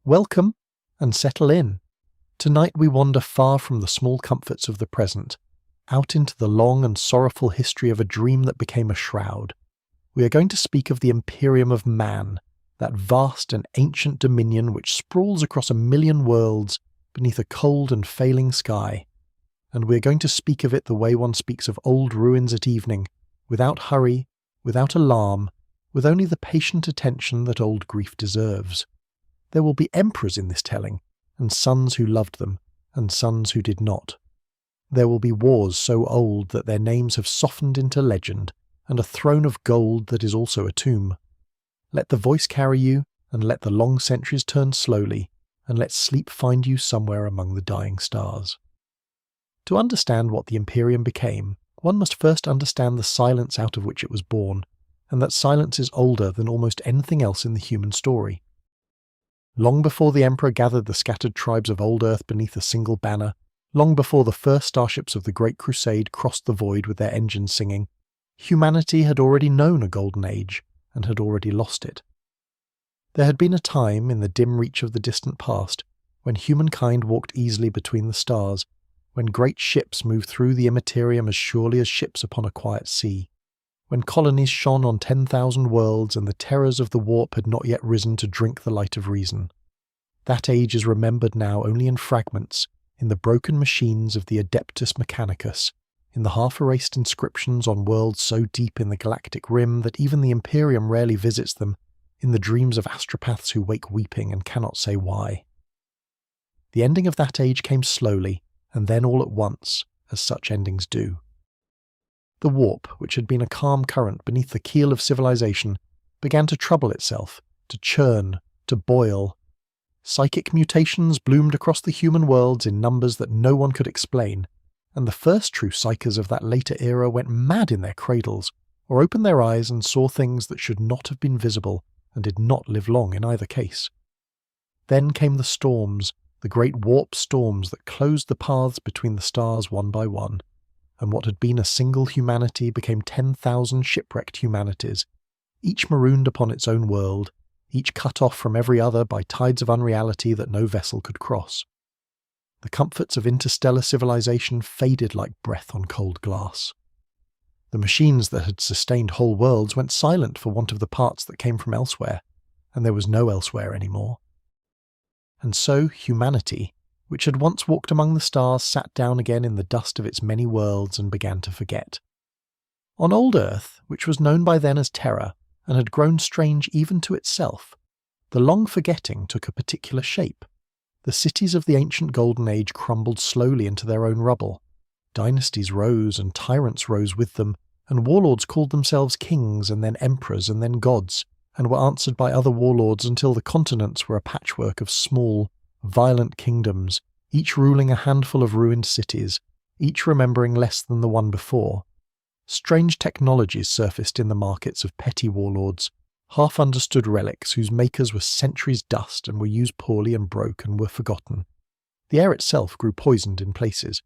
Welcome and settle in. Tonight we wander far from the small comforts of the present, out into the long and sorrowful history of a dream that became a shroud. We are going to speak of the Imperium of Man, that vast and ancient dominion which sprawls across 1,000,000 worlds beneath a cold and failing sky. And we are going to speak of it the way one speaks of old ruins at evening, without hurry, without alarm, with only the patient attention that old grief deserves. There will be emperors in this telling, and sons who loved them, and sons who did not. There will be wars so old that their names have softened into legend, and a throne of gold that is also a tomb. Let the voice carry you, and let the long centuries turn slowly, and let sleep find you somewhere among the dying stars. To understand what the Imperium became, one must first understand the silence out of which it was born, and that silence is older than almost anything else in the human story. Long before the Emperor gathered the scattered tribes of old Earth beneath a single banner, long before the first starships of the Great Crusade crossed the void with their engines singing, humanity had already known a golden age, and had already lost it. There had been a time in the dim reach of the distant past when humankind walked easily between the stars, when great ships moved through the immaterium as surely as ships upon a quiet sea, when colonies shone on 10,000 worlds and the terrors of the warp had not yet risen to drink the light of reason. That age is remembered now only in fragments, in the broken machines of the Adeptus Mechanicus, in the half-erased inscriptions on worlds so deep in the galactic rim that even the Imperium rarely visits them, in the dreams of astropaths who wake weeping and cannot say why. The ending of that age came slowly, and then all at once, as such endings do. The warp, which had been a calm current beneath the keel of civilization, began to trouble itself, to churn, to boil. Psychic mutations bloomed across the human worlds in numbers that no one could explain, and the first true psychers of that later era went mad in their cradles, or opened their eyes and saw things that should not have been visible, and did not live long in either case. Then came the storms, the great warp storms that closed the paths between the stars one by one, and what had been a single humanity became 10,000 shipwrecked humanities, each marooned upon its own world, each cut off from every other by tides of unreality that no vessel could cross. The comforts of interstellar civilization faded like breath on cold glass. The machines that had sustained whole worlds went silent for want of the parts that came from elsewhere, and there was no elsewhere anymore. And so humanity, which had once walked among the stars, sat down again in the dust of its many worlds and began to forget. On old Earth, which was known by then as Terra, and had grown strange even to itself, the long forgetting took a particular shape. The cities of the ancient Golden Age crumbled slowly into their own rubble. Dynasties rose, and tyrants rose with them, and warlords called themselves kings, and then emperors, and then gods, and were answered by other warlords until the continents were a patchwork of small, violent kingdoms, each ruling a handful of ruined cities, each remembering less than the one before. Strange technologies surfaced in the markets of petty warlords, half-understood relics whose makers were centuries dust and were used poorly and broke and were forgotten. The air itself grew poisoned in places,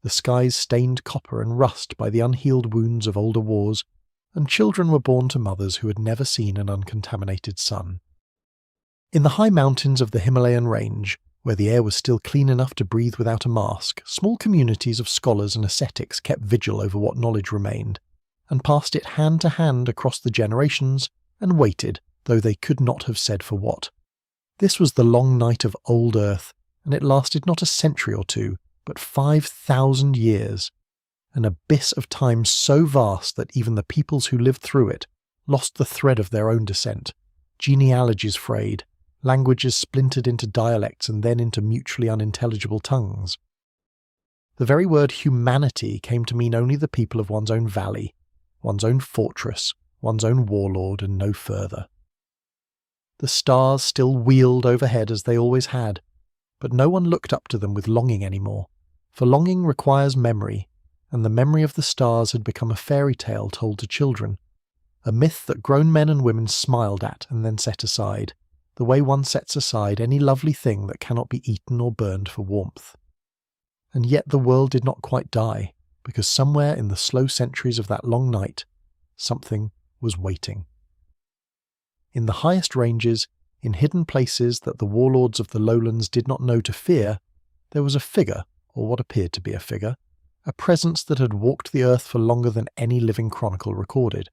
the skies stained copper and rust by the unhealed wounds of older wars, and children were born to mothers who had never seen an uncontaminated sun. In the high mountains of the Himalayan range, where the air was still clean enough to breathe without a mask, small communities of scholars and ascetics kept vigil over what knowledge remained, and passed it hand to hand across the generations, and waited, though they could not have said for what. This was the long night of old Earth, and it lasted not a century or two, but 5,000 years, an abyss of time so vast that even the peoples who lived through it lost the thread of their own descent, genealogies frayed, languages splintered into dialects and then into mutually unintelligible tongues. The very word humanity came to mean only the people of one's own valley, one's own fortress, one's own warlord, and no further. The stars still wheeled overhead as they always had, but no one looked up to them with longing anymore, for longing requires memory, and the memory of the stars had become a fairy tale told to children, a myth that grown men and women smiled at and then set aside, the way one sets aside any lovely thing that cannot be eaten or burned for warmth. And yet the world did not quite die, because somewhere in the slow centuries of that long night, something was waiting. In the highest ranges, in hidden places that the warlords of the lowlands did not know to fear, there was a figure, or what appeared to be a figure, a presence that had walked the earth for longer than any living chronicle recorded.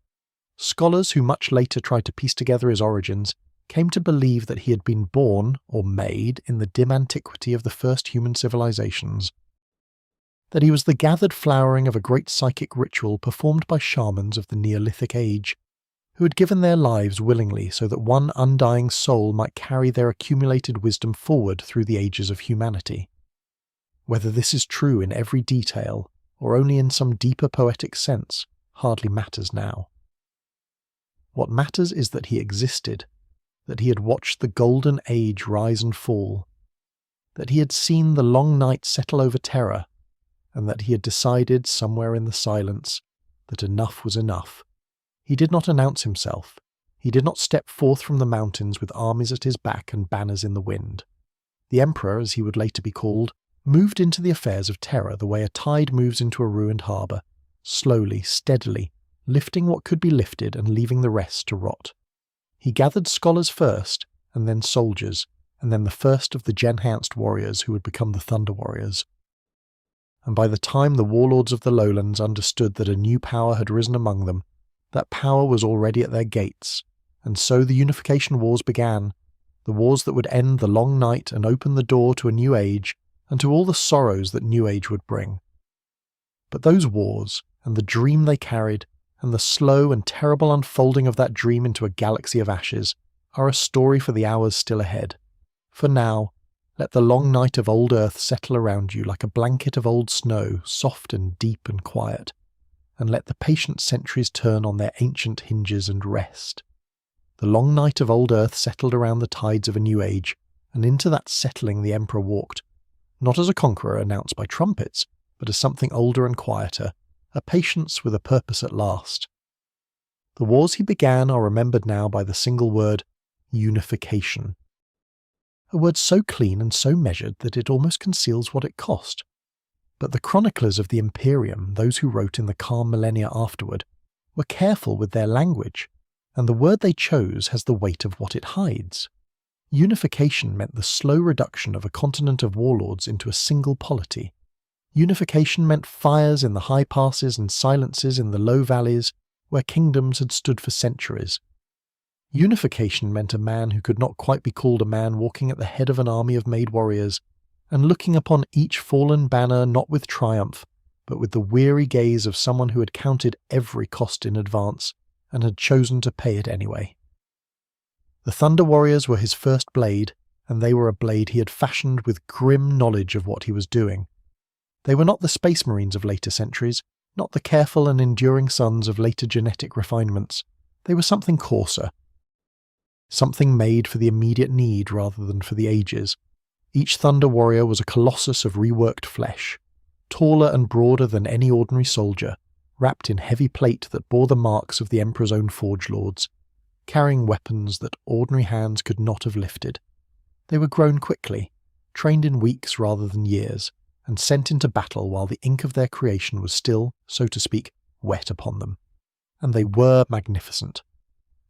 Scholars who much later tried to piece together his origins came to believe that he had been born, or made, in the dim antiquity of the first human civilizations. That he was the gathered flowering of a great psychic ritual performed by shamans of the Neolithic age, who had given their lives willingly so that one undying soul might carry their accumulated wisdom forward through the ages of humanity. Whether this is true in every detail, or only in some deeper poetic sense, hardly matters now. What matters is that he existed, that he had watched the golden age rise and fall, that he had seen the long night settle over terror, and that he had decided somewhere in the silence that enough was enough. He did not announce himself. He did not step forth from the mountains with armies at his back and banners in the wind. The Emperor, as he would later be called, moved into the affairs of terror the way a tide moves into a ruined harbour, slowly, steadily, lifting what could be lifted and leaving the rest to rot. He gathered scholars first, and then soldiers, and then the first of the gen-enhanced warriors who would become the Thunder Warriors. And by the time the warlords of the lowlands understood that a new power had risen among them, that power was already at their gates, and so the Unification Wars began, the wars that would end the long night and open the door to a new age and to all the sorrows that new age would bring. But those wars, and the dream they carried, and the slow and terrible unfolding of that dream into a galaxy of ashes, are a story for the hours still ahead. For now, let the long night of old earth settle around you like a blanket of old snow, soft and deep and quiet, and let the patient centuries turn on their ancient hinges and rest. The long night of old earth settled around the tides of a new age, and into that settling the Emperor walked, not as a conqueror announced by trumpets, but as something older and quieter, a patience with a purpose at last. The wars he began are remembered now by the single word, unification. A word so clean and so measured that it almost conceals what it cost. But the chroniclers of the Imperium, those who wrote in the calm millennia afterward, were careful with their language, and the word they chose has the weight of what it hides. Unification meant the slow reduction of a continent of warlords into a single polity. Unification meant fires in the high passes and silences in the low valleys where kingdoms had stood for centuries. Unification meant a man who could not quite be called a man walking at the head of an army of made warriors, and looking upon each fallen banner not with triumph, but with the weary gaze of someone who had counted every cost in advance, and had chosen to pay it anyway. The Thunder Warriors were his first blade, and they were a blade he had fashioned with grim knowledge of what he was doing. They were not the Space Marines of later centuries, not the careful and enduring sons of later genetic refinements. They were something coarser, something made for the immediate need rather than for the ages. Each Thunder Warrior was a colossus of reworked flesh, taller and broader than any ordinary soldier, wrapped in heavy plate that bore the marks of the Emperor's own forge lords, carrying weapons that ordinary hands could not have lifted. They were grown quickly, trained in weeks rather than years, and sent into battle while the ink of their creation was still, so to speak, wet upon them. And they were magnificent.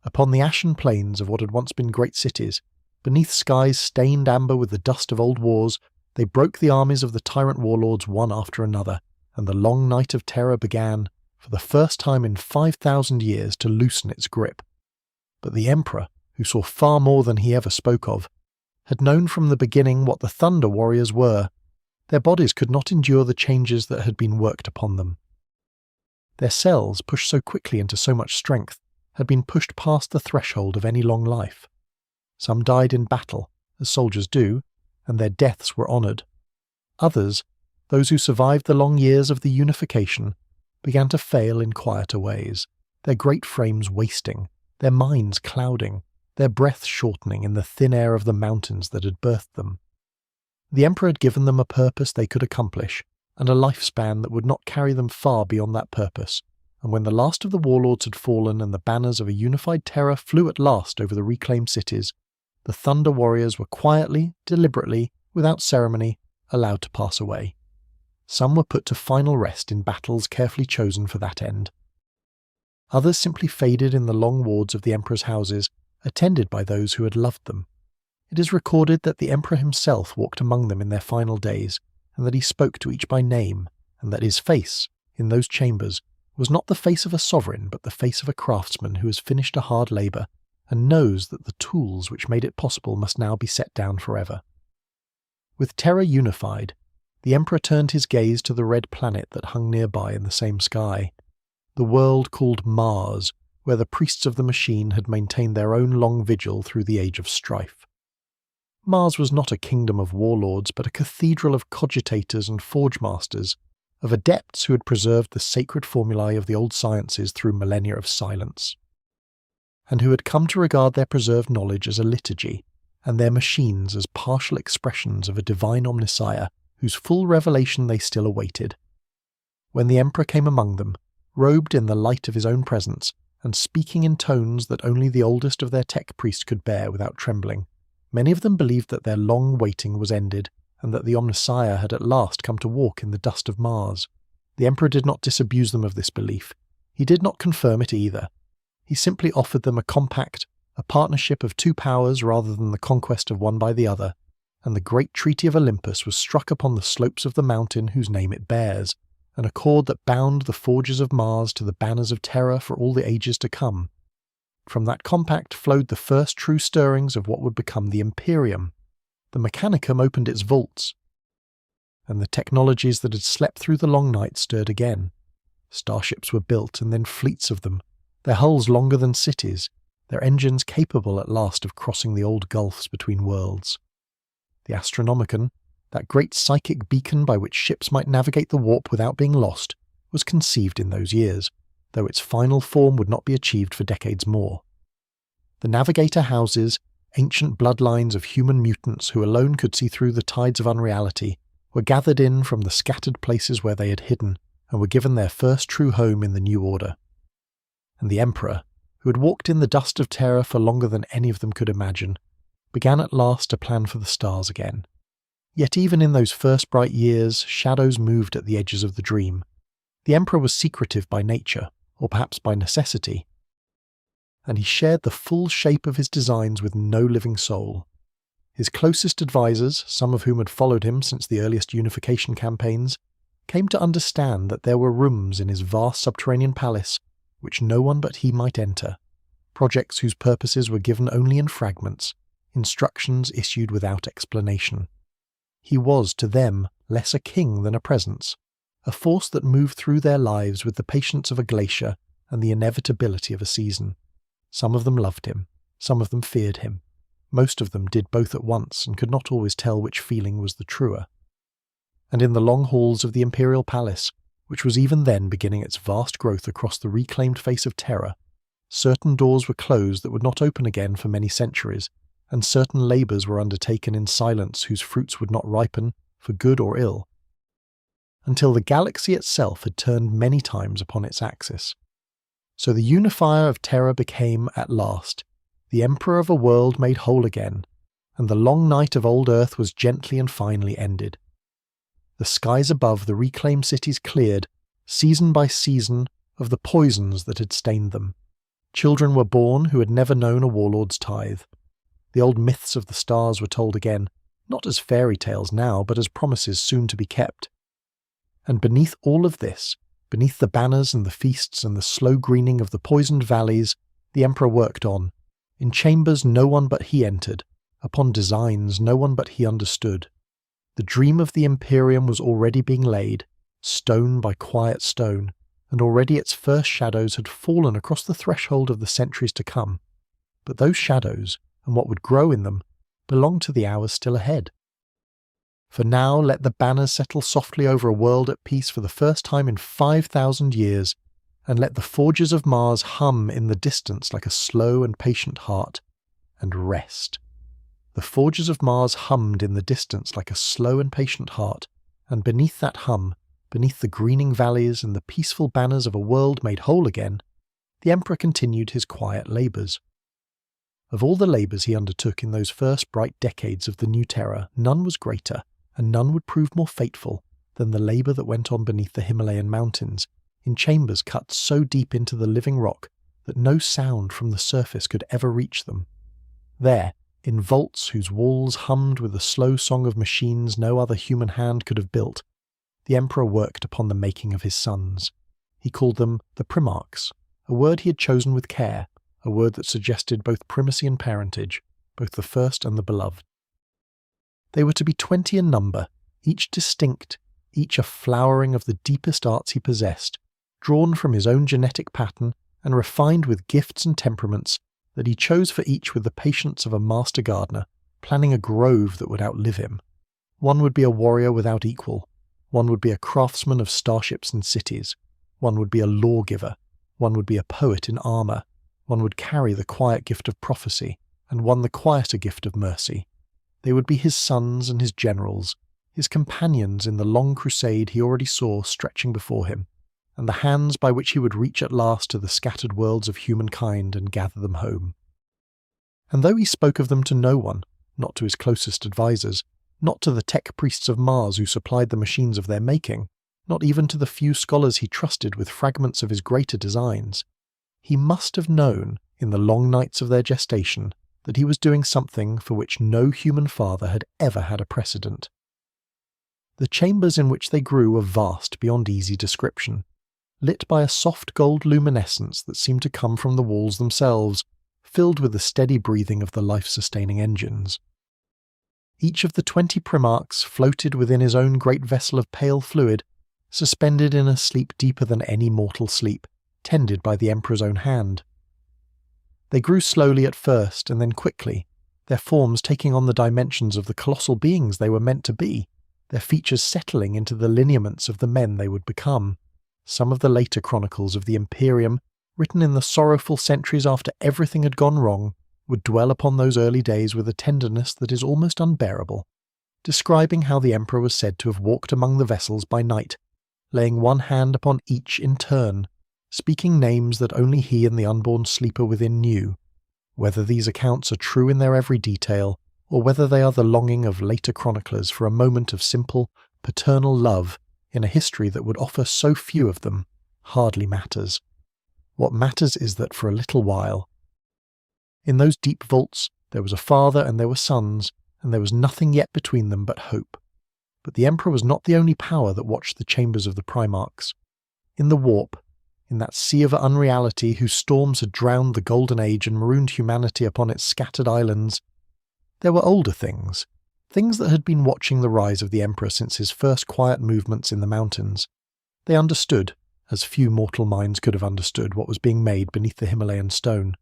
Upon the ashen plains of what had once been great cities, beneath skies stained amber with the dust of old wars, they broke the armies of the tyrant warlords one after another, and the long night of terror began, for the first time in 5,000 years, to loosen its grip. But the Emperor, who saw far more than he ever spoke of, had known from the beginning what the Thunder Warriors were. Their bodies could not endure the changes that had been worked upon them. Their cells, pushed so quickly into so much strength, had been pushed past the threshold of any long life. Some died in battle, as soldiers do, and their deaths were honoured. Others, those who survived the long years of the unification, began to fail in quieter ways, their great frames wasting, their minds clouding, their breath shortening in the thin air of the mountains that had birthed them. The Emperor had given them a purpose they could accomplish, and a lifespan that would not carry them far beyond that purpose, and when the last of the warlords had fallen and the banners of a unified terror flew at last over the reclaimed cities, the Thunder Warriors were quietly, deliberately, without ceremony, allowed to pass away. Some were put to final rest in battles carefully chosen for that end. Others simply faded in the long wards of the Emperor's houses attended by those who had loved them. It is recorded that the emperor himself walked among them in their final days, and that he spoke to each by name, and that his face, in those chambers, was not the face of a sovereign but the face of a craftsman who has finished a hard labour and knows that the tools which made it possible must now be set down forever. With terror unified, the emperor turned his gaze to the red planet that hung nearby in the same sky, the world called Mars, where the priests of the machine had maintained their own long vigil through the age of strife. Mars was not a kingdom of warlords, but a cathedral of cogitators and forge masters, of adepts who had preserved the sacred formulae of the old sciences through millennia of silence, and who had come to regard their preserved knowledge as a liturgy, and their machines as partial expressions of a divine omnissiah whose full revelation they still awaited. When the emperor came among them, robed in the light of his own presence, and speaking in tones that only the oldest of their tech priests could bear without trembling, many of them believed that their long waiting was ended, and that the omnissiah had at last come to walk in the dust of Mars. The emperor did not disabuse them of this belief. He did not confirm it either. He simply offered them a compact, a partnership of two powers rather than the conquest of one by the other, and the great treaty of Olympus was struck upon the slopes of the mountain whose name it bears, an accord that bound the forges of Mars to the banners of terror for all the ages to come. From that compact flowed the first true stirrings of what would become the Imperium. The Mechanicum opened its vaults, and the technologies that had slept through the long night stirred again. Starships were built, and then fleets of them, their hulls longer than cities, their engines capable at last of crossing the old gulfs between worlds. The Astronomicon, that great psychic beacon by which ships might navigate the warp without being lost, was conceived in those years, though its final form would not be achieved for decades more. The navigator houses, ancient bloodlines of human mutants who alone could see through the tides of unreality, were gathered in from the scattered places where they had hidden, and were given their first true home in the new order. And the emperor, who had walked in the dust of terror for longer than any of them could imagine, began at last to plan for the stars again. Yet even in those first bright years, shadows moved at the edges of the dream. The emperor was secretive by nature, or perhaps by necessity, and he shared the full shape of his designs with no living soul. His closest advisors, some of whom had followed him since the earliest unification campaigns, came to understand that there were rooms in his vast subterranean palace which no one but he might enter, projects whose purposes were given only in fragments, instructions issued without explanation. He was, to them, less a king than a presence, a force that moved through their lives with the patience of a glacier and the inevitability of a season. Some of them loved him, some of them feared him. Most of them did both at once and could not always tell which feeling was the truer. And in the long halls of the imperial palace, which was even then beginning its vast growth across the reclaimed face of terror, certain doors were closed that would not open again for many centuries, and certain labours were undertaken in silence whose fruits would not ripen, for good or ill, until the galaxy itself had turned many times upon its axis. So the unifier of terror became, at last, the emperor of a world made whole again, and the long night of old Earth was gently and finally ended. The skies above the reclaimed cities cleared, season by season, of the poisons that had stained them. Children were born who had never known a warlord's tithe. The old myths of the stars were told again, not as fairy tales now, but as promises soon to be kept. And beneath all of this, beneath the banners and the feasts and the slow greening of the poisoned valleys, the emperor worked on, in chambers no one but he entered, upon designs no one but he understood. The dream of the Imperium was already being laid, stone by quiet stone, and already its first shadows had fallen across the threshold of the centuries to come. But those shadows, and what would grow in them, belonged to the hours still ahead. For now let the banners settle softly over a world at peace for the first time in 5,000 years, and let the forges of Mars hum in the distance like a slow and patient heart, and rest. The forges of Mars hummed in the distance like a slow and patient heart, and beneath that hum, beneath the greening valleys and the peaceful banners of a world made whole again, the emperor continued his quiet labours. Of all the labours he undertook in those first bright decades of the new terror, none was greater, and none would prove more fateful, than the labour that went on beneath the Himalayan mountains, in chambers cut so deep into the living rock that no sound from the surface could ever reach them. There, in vaults whose walls hummed with the slow song of machines no other human hand could have built, the Emperor worked upon the making of his sons. He called them the Primarchs, a word he had chosen with care, a word that suggested both primacy and parentage, both the first and the beloved. They were to be 20 in number, each distinct, each a flowering of the deepest arts he possessed, drawn from his own genetic pattern and refined with gifts and temperaments that he chose for each with the patience of a master gardener, planning a grove that would outlive him. One would be a warrior without equal, one would be a craftsman of starships and cities, one would be a lawgiver, one would be a poet in armour, one would carry the quiet gift of prophecy, and one the quieter gift of mercy. They would be his sons and his generals, his companions in the long crusade he already saw stretching before him, and the hands by which he would reach at last to the scattered worlds of humankind and gather them home. And though he spoke of them to no one, not to his closest advisers, not to the tech priests of Mars who supplied the machines of their making, not even to the few scholars he trusted with fragments of his greater designs, he must have known, in the long nights of their gestation, that he was doing something for which no human father had ever had a precedent. The chambers in which they grew were vast beyond easy description, lit by a soft gold luminescence that seemed to come from the walls themselves, filled with the steady breathing of the life-sustaining engines. Each of the 20 Primarchs floated within his own great vessel of pale fluid, suspended in a sleep deeper than any mortal sleep, tended by the Emperor's own hand. They grew slowly at first, and then quickly, their forms taking on the dimensions of the colossal beings they were meant to be, their features settling into the lineaments of the men they would become. Some of the later chronicles of the Imperium, written in the sorrowful centuries after everything had gone wrong, would dwell upon those early days with a tenderness that is almost unbearable, describing how the Emperor was said to have walked among the vessels by night, laying one hand upon each in turn, speaking names that only he and the unborn sleeper within knew. Whether these accounts are true in their every detail, or whether they are the longing of later chroniclers for a moment of simple, paternal love in a history that would offer so few of them, hardly matters. What matters is that for a little while, in those deep vaults, there was a father and there were sons, and there was nothing yet between them but hope. But the Emperor was not the only power that watched the chambers of the Primarchs. In the warp, in that sea of unreality whose storms had drowned the Golden Age and marooned humanity upon its scattered islands, there were older things, things that had been watching the rise of the Emperor since his first quiet movements in the mountains. They understood, as few mortal minds could have understood what was being made beneath the Himalayan stone.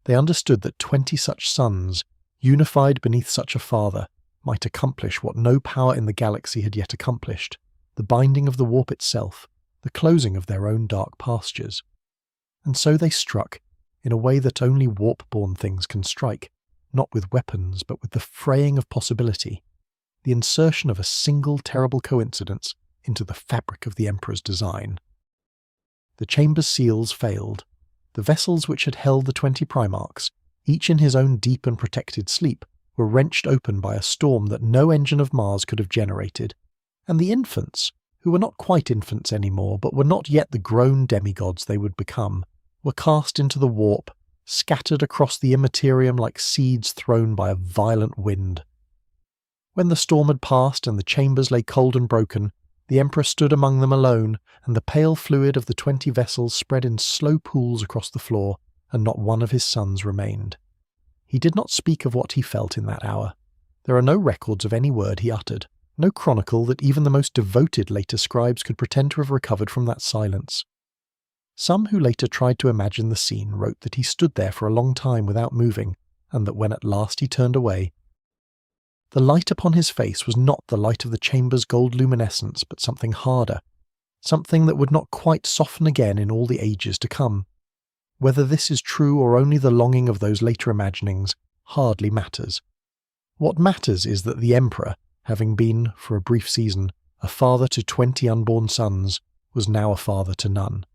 They understood that 20 such sons, unified beneath such a father, might accomplish what no power in the galaxy had yet accomplished, the binding of the warp itself, the closing of their own dark pastures. And so they struck, in a way that only warp-born things can strike, not with weapons but with the fraying of possibility, the insertion of a single terrible coincidence into the fabric of the Emperor's design. The chamber's seals failed. The vessels which had held the 20 Primarchs, each in his own deep and protected sleep, were wrenched open by a storm that no engine of Mars could have generated, and the infants, who were not quite infants anymore but were not yet the grown demigods they would become, were cast into the warp, scattered across the immaterium like seeds thrown by a violent wind. When the storm had passed and the chambers lay cold and broken, the Emperor stood among them alone, and the pale fluid of the 20 vessels spread in slow pools across the floor, and not one of his sons remained. He did not speak of what he felt in that hour. There are no records of any word he uttered, no chronicle that even the most devoted later scribes could pretend to have recovered from that silence. Some who later tried to imagine the scene wrote that he stood there for a long time without moving, and that when at last he turned away, the light upon his face was not the light of the chamber's gold luminescence, but something harder, something that would not quite soften again in all the ages to come. Whether this is true or only the longing of those later imaginings hardly matters. What matters is that the Emperor, having been, for a brief season, a father to 20 unborn sons, was now a father to none,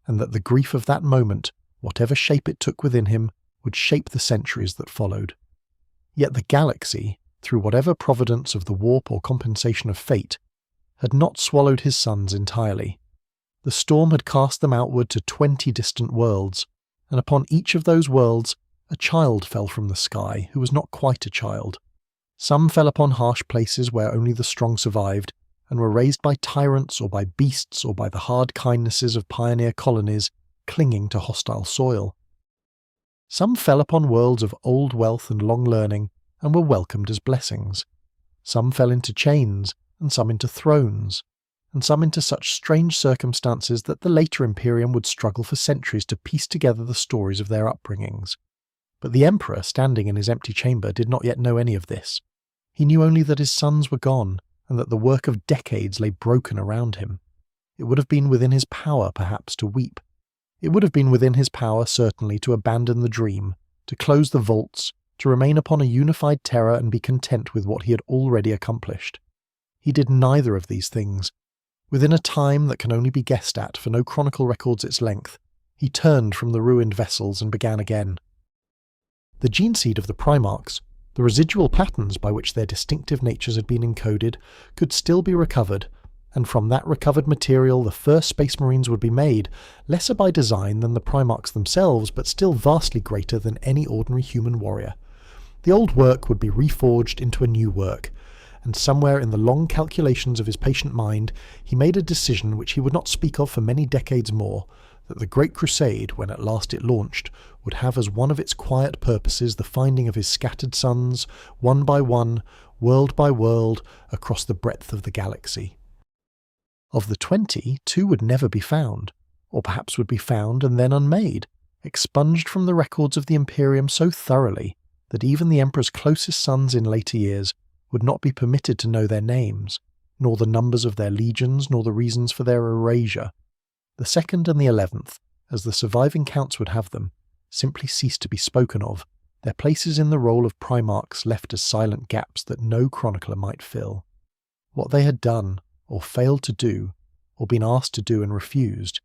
and that the grief of that moment, whatever shape it took within him, would shape the centuries that followed. Yet the galaxy, through whatever providence of the warp or compensation of fate, had not swallowed his sons entirely. The storm had cast them outward to 20 distant worlds, and upon each of those worlds a child fell from the sky who was not quite a child. Some fell upon harsh places where only the strong survived, and were raised by tyrants or by beasts or by the hard kindnesses of pioneer colonies clinging to hostile soil. Some fell upon worlds of old wealth and long learning, and were welcomed as blessings. Some fell into chains, and some into thrones, and some into such strange circumstances that the later Imperium would struggle for centuries to piece together the stories of their upbringings. But the Emperor, standing in his empty chamber, did not yet know any of this. He knew only that his sons were gone, and that the work of decades lay broken around him. It would have been within his power, perhaps, to weep. It would have been within his power, certainly, to abandon the dream, to close the vaults, to remain upon a unified terror and be content with what he had already accomplished. He did neither of these things. Within a time that can only be guessed at, for no chronicle records its length, he turned from the ruined vessels and began again. The gene seed of the Primarchs, the residual patterns by which their distinctive natures had been encoded, could still be recovered, and from that recovered material the first Space Marines would be made, lesser by design than the Primarchs themselves, but still vastly greater than any ordinary human warrior. The old work would be reforged into a new work, and somewhere in the long calculations of his patient mind he made a decision which he would not speak of for many decades more, that the Great Crusade, when at last it launched, would have as one of its quiet purposes the finding of his scattered sons, one by one, world by world, across the breadth of the galaxy. Of the 20, 2 would never be found, or perhaps would be found and then unmade, expunged from the records of the Imperium so thoroughly that even the Emperor's closest sons in later years would not be permitted to know their names, nor the numbers of their legions, nor the reasons for their erasure. The 2nd and the 11th, as the surviving counts would have them, simply ceased to be spoken of, their places in the roll of Primarchs left as silent gaps that no chronicler might fill. What they had done, or failed to do, or been asked to do and refused,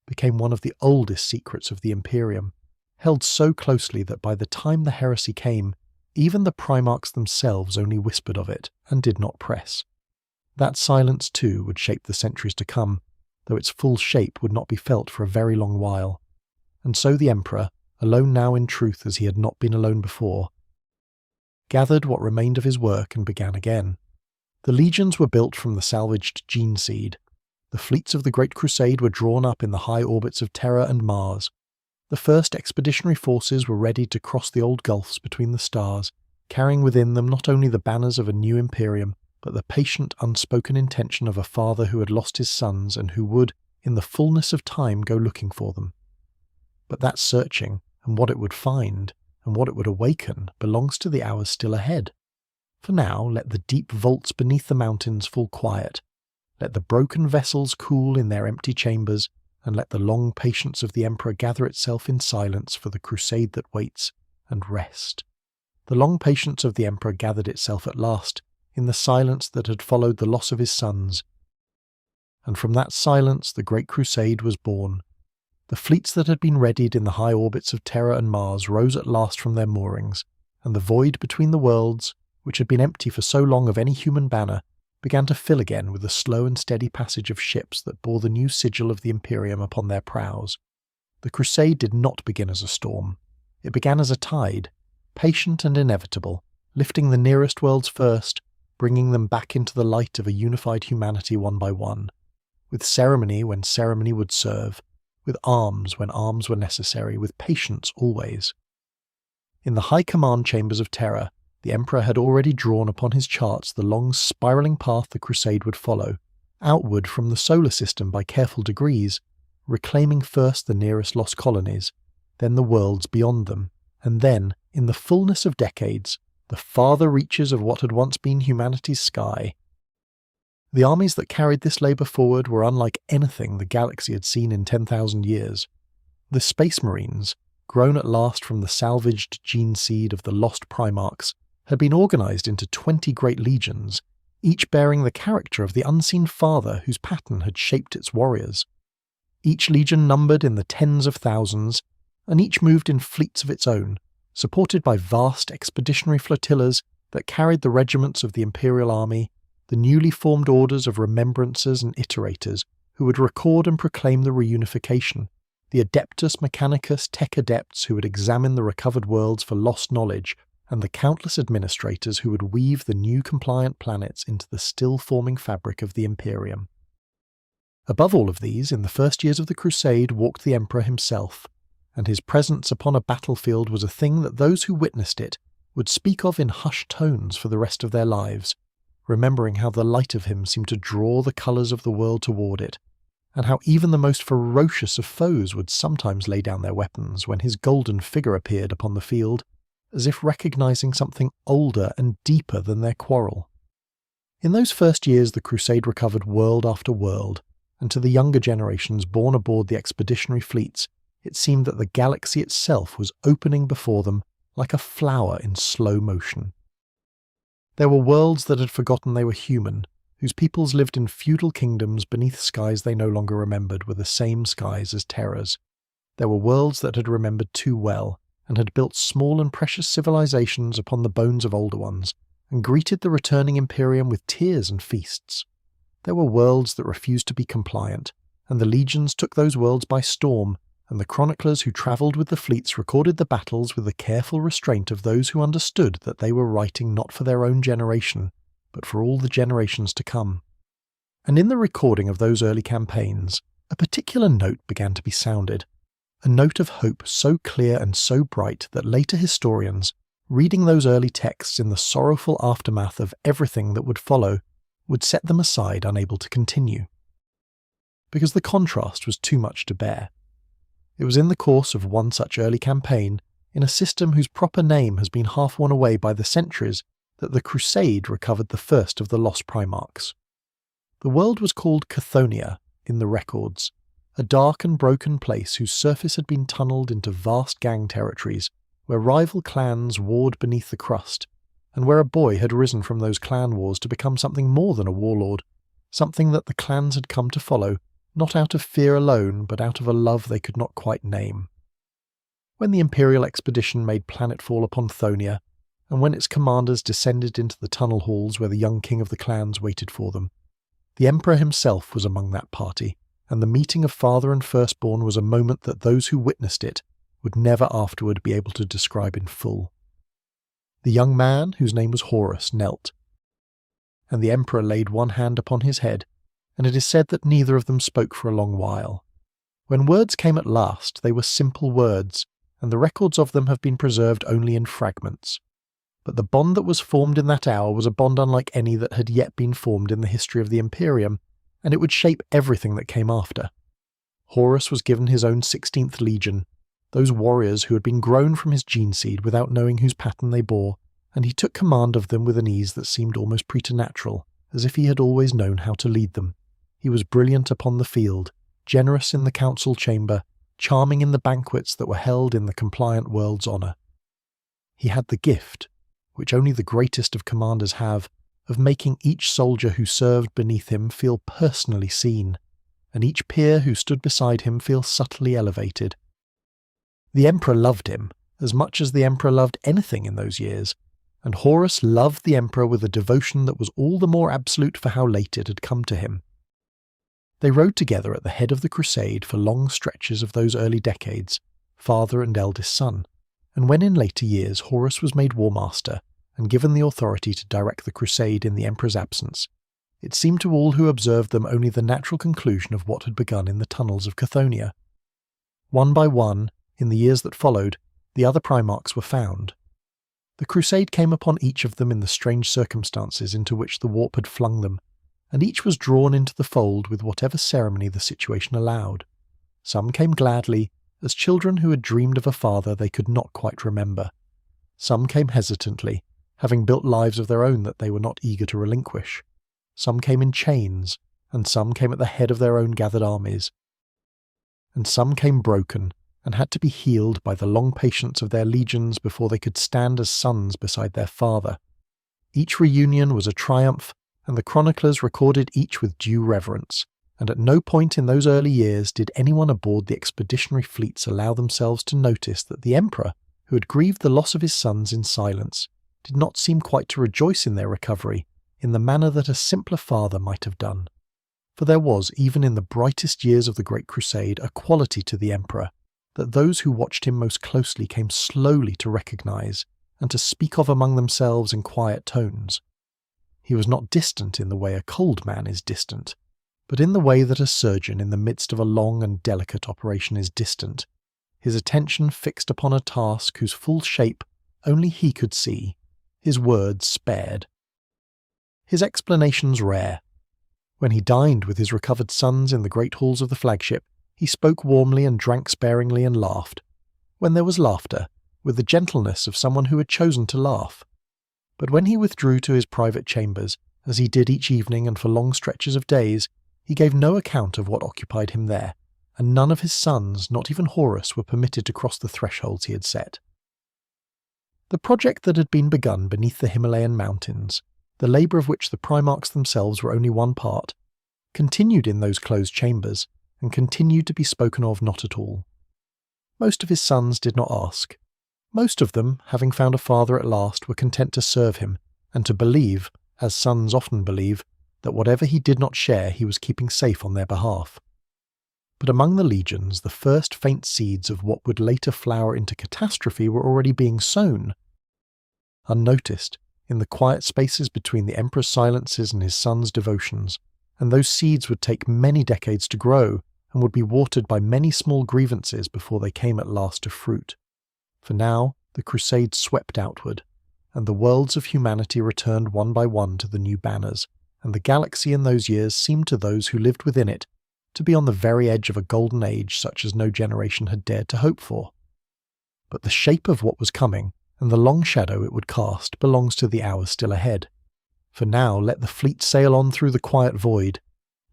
became one of the oldest secrets of the Imperium, held so closely that by the time the heresy came, even the Primarchs themselves only whispered of it, and did not press. That silence, too, would shape the centuries to come, though its full shape would not be felt for a very long while. And so the Emperor, alone now in truth as he had not been alone before, gathered what remained of his work and began again. The legions were built from the salvaged gene seed. The fleets of the Great Crusade were drawn up in the high orbits of Terra and Mars. The first expeditionary forces were ready to cross the old gulfs between the stars, carrying within them not only the banners of a new Imperium, but the patient, unspoken intention of a father who had lost his sons and who would, in the fullness of time, go looking for them. But that searching, and what it would find, and what it would awaken, belongs to the hours still ahead. For now, let the deep vaults beneath the mountains fall quiet. Let the broken vessels cool in their empty chambers, and let the long patience of the Emperor gather itself in silence for the crusade that waits, and rest. The long patience of the Emperor gathered itself at last, in the silence that had followed the loss of his sons. And from that silence the Great Crusade was born. The fleets that had been readied in the high orbits of Terra and Mars rose at last from their moorings, and the void between the worlds, which had been empty for so long of any human banner, began to fill again with the slow and steady passage of ships that bore the new sigil of the Imperium upon their prows. The Crusade did not begin as a storm. It began as a tide, patient and inevitable, lifting the nearest worlds first, bringing them back into the light of a unified humanity one by one, with ceremony when ceremony would serve, with arms when arms were necessary, with patience always. In the high command chambers of Terra, the Emperor had already drawn upon his charts the long spiralling path the Crusade would follow, outward from the solar system by careful degrees, reclaiming first the nearest lost colonies, then the worlds beyond them, and then, in the fullness of decades, the farther reaches of what had once been humanity's sky. The armies that carried this labour forward were unlike anything the galaxy had seen in 10,000 years. The Space Marines, grown at last from the salvaged gene seed of the lost Primarchs, had been organised into 20 great legions, each bearing the character of the unseen father whose pattern had shaped its warriors. Each legion numbered in the tens of thousands, and each moved in fleets of its own, supported by vast expeditionary flotillas that carried the regiments of the Imperial Army, the newly formed orders of remembrancers and iterators who would record and proclaim the reunification, the Adeptus Mechanicus tech adepts who would examine the recovered worlds for lost knowledge, and the countless administrators who would weave the new compliant planets into the still-forming fabric of the Imperium. Above all of these, in the first years of the Crusade walked the Emperor himself, and his presence upon a battlefield was a thing that those who witnessed it would speak of in hushed tones for the rest of their lives, remembering how the light of him seemed to draw the colours of the world toward it, and how even the most ferocious of foes would sometimes lay down their weapons when his golden figure appeared upon the field, as if recognising something older and deeper than their quarrel. In those first years the Crusade recovered world after world, and to the younger generations born aboard the expeditionary fleets, it seemed that the galaxy itself was opening before them like a flower in slow motion. There were worlds that had forgotten they were human, whose peoples lived in feudal kingdoms beneath skies they no longer remembered were the same skies as Terra's. There were worlds that had remembered too well, and had built small and precious civilizations upon the bones of older ones, and greeted the returning Imperium with tears and feasts. There were worlds that refused to be compliant, and the legions took those worlds by storm, and the chroniclers who travelled with the fleets recorded the battles with the careful restraint of those who understood that they were writing not for their own generation, but for all the generations to come. And in the recording of those early campaigns, a particular note began to be sounded, a note of hope so clear and so bright that later historians, reading those early texts in the sorrowful aftermath of everything that would follow, would set them aside unable to continue. Because the contrast was too much to bear. It was in the course of one such early campaign, in a system whose proper name has been half worn away by the centuries, that the Crusade recovered the first of the lost Primarchs. The world was called Chthoniya in the records, a dark and broken place whose surface had been tunnelled into vast gang territories, where rival clans warred beneath the crust, and where a boy had risen from those clan wars to become something more than a warlord, something that the clans had come to follow, not out of fear alone, but out of a love they could not quite name. When the Imperial expedition made planetfall upon Chthoniya, and when its commanders descended into the tunnel halls where the young king of the clans waited for them, the Emperor himself was among that party, and the meeting of father and firstborn was a moment that those who witnessed it would never afterward be able to describe in full. The young man, whose name was Horus, knelt, and the Emperor laid one hand upon his head, and it is said that neither of them spoke for a long while. When words came at last, they were simple words, and the records of them have been preserved only in fragments. But the bond that was formed in that hour was a bond unlike any that had yet been formed in the history of the Imperium, and it would shape everything that came after. Horus was given his own 16th Legion, those warriors who had been grown from his gene seed without knowing whose pattern they bore, and he took command of them with an ease that seemed almost preternatural, as if he had always known how to lead them. He was brilliant upon the field, generous in the council chamber, charming in the banquets that were held in the compliant world's honour. He had the gift, which only the greatest of commanders have, of making each soldier who served beneath him feel personally seen, and each peer who stood beside him feel subtly elevated. The Emperor loved him, as much as the Emperor loved anything in those years, and Horus loved the Emperor with a devotion that was all the more absolute for how late it had come to him. They rode together at the head of the Crusade for long stretches of those early decades, father and eldest son, and when in later years Horus was made War Master and given the authority to direct the Crusade in the Emperor's absence, it seemed to all who observed them only the natural conclusion of what had begun in the tunnels of Chthoniya. One by one, in the years that followed, the other Primarchs were found. The Crusade came upon each of them in the strange circumstances into which the warp had flung them, and each was drawn into the fold with whatever ceremony the situation allowed. Some came gladly, as children who had dreamed of a father they could not quite remember. Some came hesitantly, having built lives of their own that they were not eager to relinquish. Some came in chains, and some came at the head of their own gathered armies. And some came broken, and had to be healed by the long patience of their legions before they could stand as sons beside their father. Each reunion was a triumph, and the chroniclers recorded each with due reverence, and at no point in those early years did anyone aboard the expeditionary fleets allow themselves to notice that the Emperor, who had grieved the loss of his sons in silence, did not seem quite to rejoice in their recovery in the manner that a simpler father might have done. For there was, even in the brightest years of the Great Crusade, a quality to the Emperor that those who watched him most closely came slowly to recognize and to speak of among themselves in quiet tones. He was not distant in the way a cold man is distant, but in the way that a surgeon in the midst of a long and delicate operation is distant, his attention fixed upon a task whose full shape only he could see, his words spared. His explanations rare. When he dined with his recovered sons in the great halls of the flagship, he spoke warmly and drank sparingly and laughed, when there was laughter, with the gentleness of someone who had chosen to laugh. But when he withdrew to his private chambers, as he did each evening and for long stretches of days, he gave no account of what occupied him there, and none of his sons, not even Horus, were permitted to cross the thresholds he had set. The project that had been begun beneath the Himalayan mountains, the labour of which the Primarchs themselves were only one part, continued in those closed chambers, and continued to be spoken of not at all. Most of his sons did not ask. Most of them, having found a father at last, were content to serve him, and to believe, as sons often believe, that whatever he did not share he was keeping safe on their behalf. But among the legions, the first faint seeds of what would later flower into catastrophe were already being sown. Unnoticed, in the quiet spaces between the Emperor's silences and his sons' devotions, and those seeds would take many decades to grow, and would be watered by many small grievances before they came at last to fruit. For now, the Crusade swept outward, and the worlds of humanity returned one by one to the new banners, and the galaxy in those years seemed to those who lived within it to be on the very edge of a golden age such as no generation had dared to hope for. But the shape of what was coming, and the long shadow it would cast, belongs to the hours still ahead. For now let the fleet sail on through the quiet void,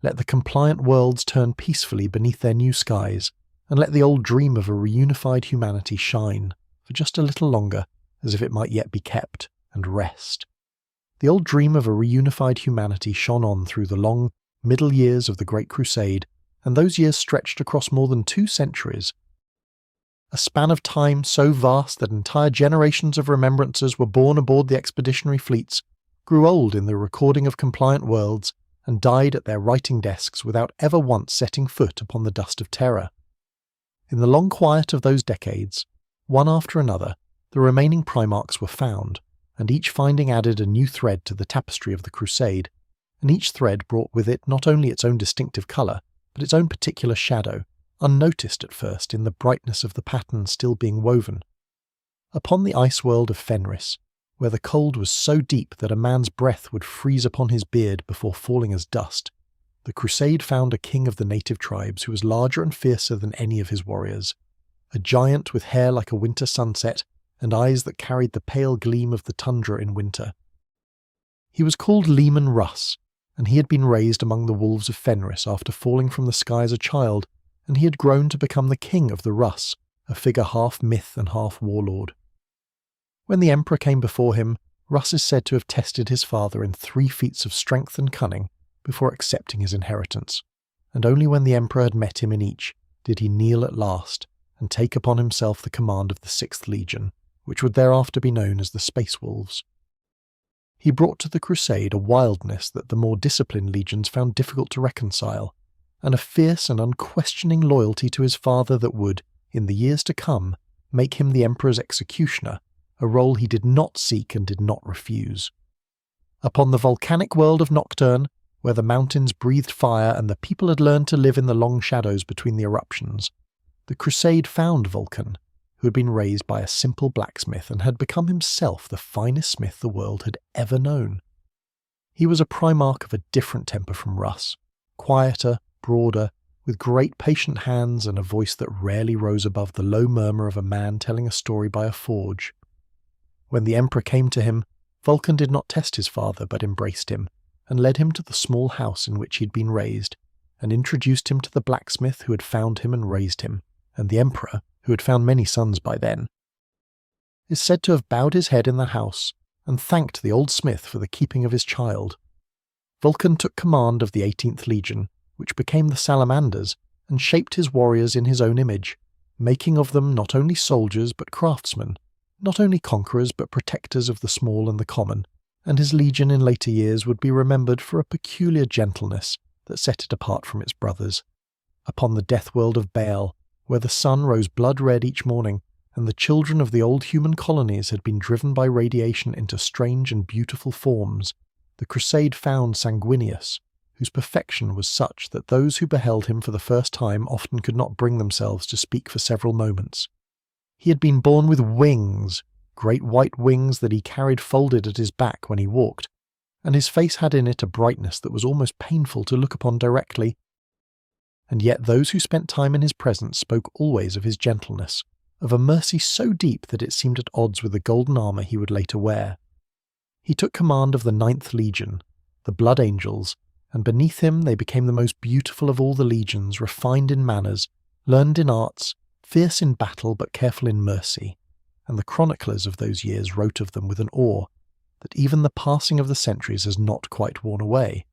let the compliant worlds turn peacefully beneath their new skies, and let the old dream of a reunified humanity shine, for just a little longer, as if it might yet be kept, and rest. The old dream of a reunified humanity shone on through the long middle years of the Great Crusade, and those years stretched across more than 2 centuries. A span of time so vast that entire generations of remembrancers were born aboard the expeditionary fleets, grew old in the recording of compliant worlds, and died at their writing desks without ever once setting foot upon the dust of terror. In the long quiet of those decades, one after another, the remaining Primarchs were found, and each finding added a new thread to the tapestry of the Crusade, and each thread brought with it not only its own distinctive colour, but its own particular shadow, unnoticed at first in the brightness of the pattern still being woven. Upon the ice world of Fenris, where the cold was so deep that a man's breath would freeze upon his beard before falling as dust, the Crusade found a king of the native tribes who was larger and fiercer than any of his warriors, a giant with hair like a winter sunset and eyes that carried the pale gleam of the tundra in winter. He was called Leman Russ, and he had been raised among the wolves of Fenris after falling from the sky as a child, and he had grown to become the king of the Russ, a figure half myth and half warlord. When the Emperor came before him, Russ is said to have tested his father in 3 feats of strength and cunning before accepting his inheritance, and only when the Emperor had met him in each did he kneel at last and take upon himself the command of the 6th Legion, which would thereafter be known as the Space Wolves. He brought to the Crusade a wildness that the more disciplined legions found difficult to reconcile, and a fierce and unquestioning loyalty to his father that would, in the years to come, make him the Emperor's executioner, a role he did not seek and did not refuse. Upon the volcanic world of Nocturne, where the mountains breathed fire and the people had learned to live in the long shadows between the eruptions, the Crusade found Vulkan, who had been raised by a simple blacksmith and had become himself the finest smith the world had ever known. He was a Primarch of a different temper from Russ, quieter, broader, with great patient hands and a voice that rarely rose above the low murmur of a man telling a story by a forge. When the Emperor came to him, Vulkan did not test his father but embraced him, and led him to the small house in which he had been raised, and introduced him to the blacksmith who had found him and raised him, and the Emperor, who had found many sons by then, is said to have bowed his head in the house and thanked the old smith for the keeping of his child. Vulkan took command of the 18th Legion, which became the Salamanders, and shaped his warriors in his own image, making of them not only soldiers but craftsmen, not only conquerors but protectors of the small and the common, and his legion in later years would be remembered for a peculiar gentleness that set it apart from its brothers. Upon the death world of Baal, where the sun rose blood-red each morning, and the children of the old human colonies had been driven by radiation into strange and beautiful forms, the Crusade found Sanguinius, whose perfection was such that those who beheld him for the first time often could not bring themselves to speak for several moments. He had been born with wings, great white wings that he carried folded at his back when he walked, and his face had in it a brightness that was almost painful to look upon directly. And yet those who spent time in his presence spoke always of his gentleness, of a mercy so deep that it seemed at odds with the golden armour he would later wear. He took command of the 9th Legion, the Blood Angels, and beneath him they became the most beautiful of all the legions, refined in manners, learned in arts, fierce in battle but careful in mercy, and the chroniclers of those years wrote of them with an awe that even the passing of the centuries has not quite worn away.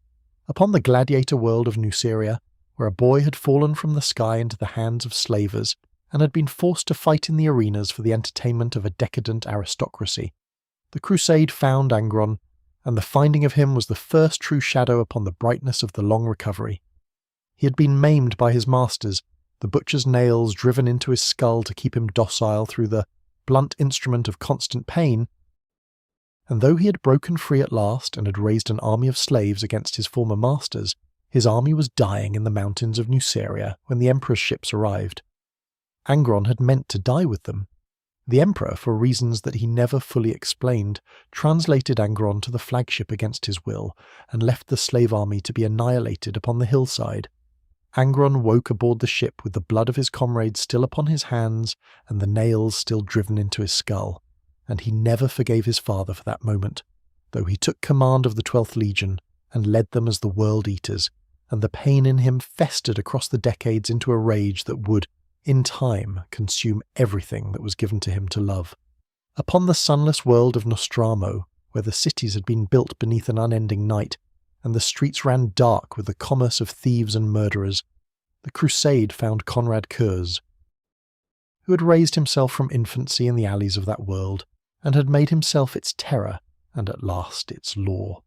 Upon the gladiator world of Nuceria, where a boy had fallen from the sky into the hands of slavers and had been forced to fight in the arenas for the entertainment of a decadent aristocracy, the Crusade found Angron, and the finding of him was the first true shadow upon the brightness of the long recovery. He had been maimed by his masters, the butcher's nails driven into his skull to keep him docile through the blunt instrument of constant pain, and though he had broken free at last and had raised an army of slaves against his former masters, his army was dying in the mountains of Nuceria when the Emperor's ships arrived. Angron had meant to die with them. The Emperor, for reasons that he never fully explained, translated Angron to the flagship against his will and left the slave army to be annihilated upon the hillside. Angron woke aboard the ship with the blood of his comrades still upon his hands and the nails still driven into his skull, and he never forgave his father for that moment, though he took command of the 12th Legion and led them as the World Eaters, and the pain in him festered across the decades into a rage that would, in time, consume everything that was given to him to love. Upon the sunless world of Nostramo, where the cities had been built beneath an unending night, and the streets ran dark with the commerce of thieves and murderers, the Crusade found Conrad Kurz, who had raised himself from infancy in the alleys of that world, and had made himself its terror, and at last its law.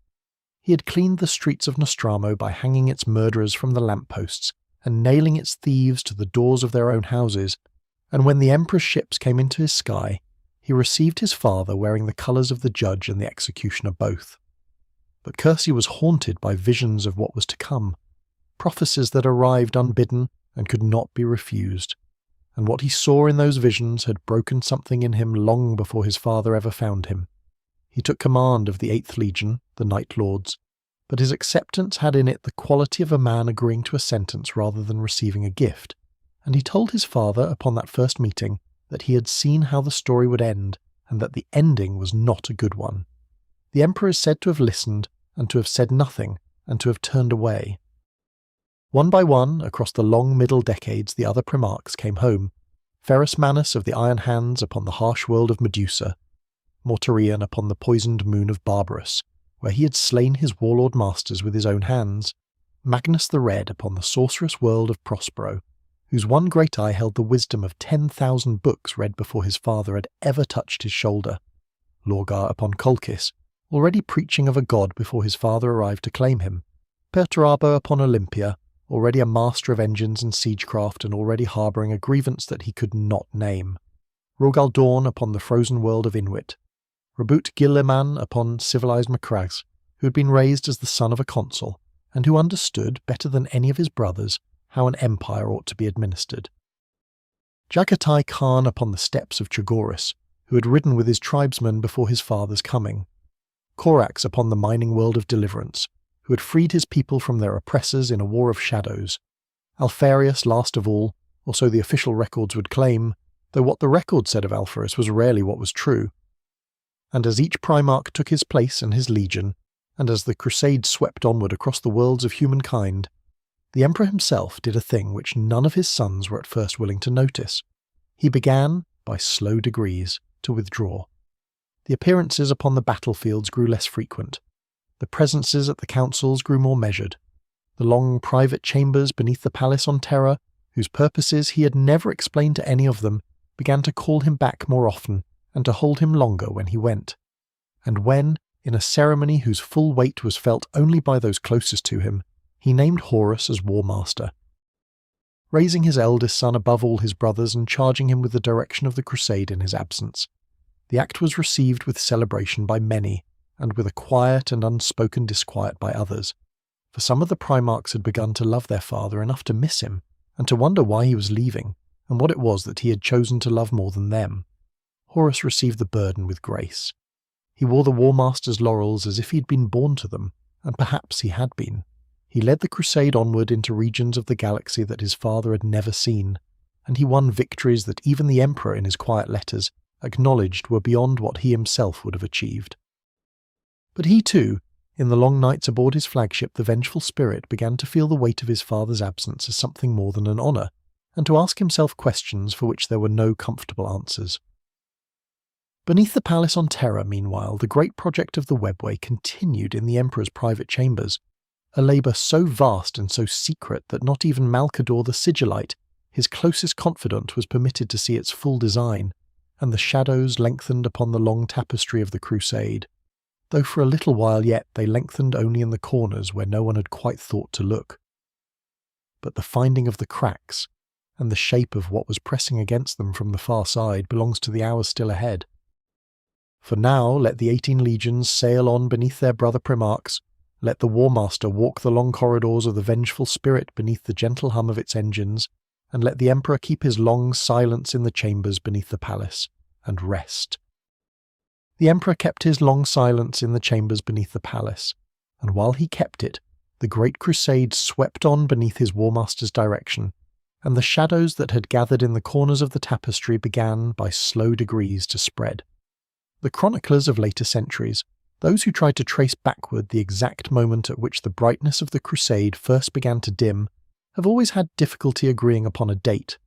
He had cleaned the streets of Nostramo by hanging its murderers from the lampposts, and nailing its thieves to the doors of their own houses, and when the Emperor's ships came into his sky, he received his father wearing the colours of the judge and the executioner both. But Kersey was haunted by visions of what was to come, prophecies that arrived unbidden and could not be refused, and what he saw in those visions had broken something in him long before his father ever found him. He took command of the 8th Legion, the Night Lords, but his acceptance had in it the quality of a man agreeing to a sentence rather than receiving a gift, and he told his father upon that first meeting that he had seen how the story would end, and that the ending was not a good one. The Emperor is said to have listened, and to have said nothing, and to have turned away. One by one, across the long middle decades, the other Primarchs came home. Ferrus Manus of the Iron Hands upon the harsh world of Medusa, Mortarion upon the poisoned moon of Barbarus, where he had slain his warlord masters with his own hands, Magnus the Red upon the sorcerous world of Prospero, whose one great eye held the wisdom of 10,000 books read before his father had ever touched his shoulder, Lorgar upon Colchis, already preaching of a god before his father arrived to claim him, Perturabo upon Olympia, already a master of engines and siegecraft and already harbouring a grievance that he could not name, Rogal Dorn upon the frozen world of Inuit, Rabut Gilliman upon civilized Macraz, who had been raised as the son of a consul, and who understood, better than any of his brothers, how an empire ought to be administered. Jagatai Khan upon the steppes of Chagoris, who had ridden with his tribesmen before his father's coming. Korax upon the mining world of Deliverance, who had freed his people from their oppressors in a war of shadows. Alpharius last of all, or so the official records would claim, though what the record said of Alpharius was rarely what was true. And as each Primarch took his place and his legion, and as the Crusade swept onward across the worlds of humankind, the Emperor himself did a thing which none of his sons were at first willing to notice. He began, by slow degrees, to withdraw. The appearances upon the battlefields grew less frequent. The presences at the councils grew more measured. The long private chambers beneath the palace on Terra, whose purposes he had never explained to any of them, began to call him back more often and to hold him longer when he went. And when, in a ceremony whose full weight was felt only by those closest to him, he named Horus as War Master, raising his eldest son above all his brothers and charging him with the direction of the Crusade in his absence. The act was received with celebration by many, and with a quiet and unspoken disquiet by others, for some of the Primarchs had begun to love their father enough to miss him, and to wonder why he was leaving, and what it was that he had chosen to love more than them. Horus received the burden with grace. He wore the War Master's laurels as if he had been born to them, and perhaps he had been. He led the Crusade onward into regions of the galaxy that his father had never seen, and he won victories that even the Emperor in his quiet letters acknowledged were beyond what he himself would have achieved. But he too, in the long nights aboard his flagship, the vengeful spirit, began to feel the weight of his father's absence as something more than an honour, and to ask himself questions for which there were no comfortable answers. Beneath the palace on Terra, meanwhile, the great project of the Webway continued in the Emperor's private chambers, a labour so vast and so secret that not even Malcador the Sigillite, his closest confidant, was permitted to see its full design, and the shadows lengthened upon the long tapestry of the Crusade, though for a little while yet they lengthened only in the corners where no one had quite thought to look. But the finding of the cracks, and the shape of what was pressing against them from the far side, belongs to the hours still ahead. For now let the 18 legions sail on beneath their brother Primarchs, let the War Master walk the long corridors of the vengeful spirit beneath the gentle hum of its engines, and let the Emperor keep his long silence in the chambers beneath the palace, and rest. The Emperor kept his long silence in the chambers beneath the palace, and while he kept it, the great Crusade swept on beneath his War Master's direction, and the shadows that had gathered in the corners of the tapestry began, by slow degrees, to spread. The chroniclers of later centuries, those who tried to trace backward the exact moment at which the brightness of the Crusade first began to dim, have always had difficulty agreeing upon a date,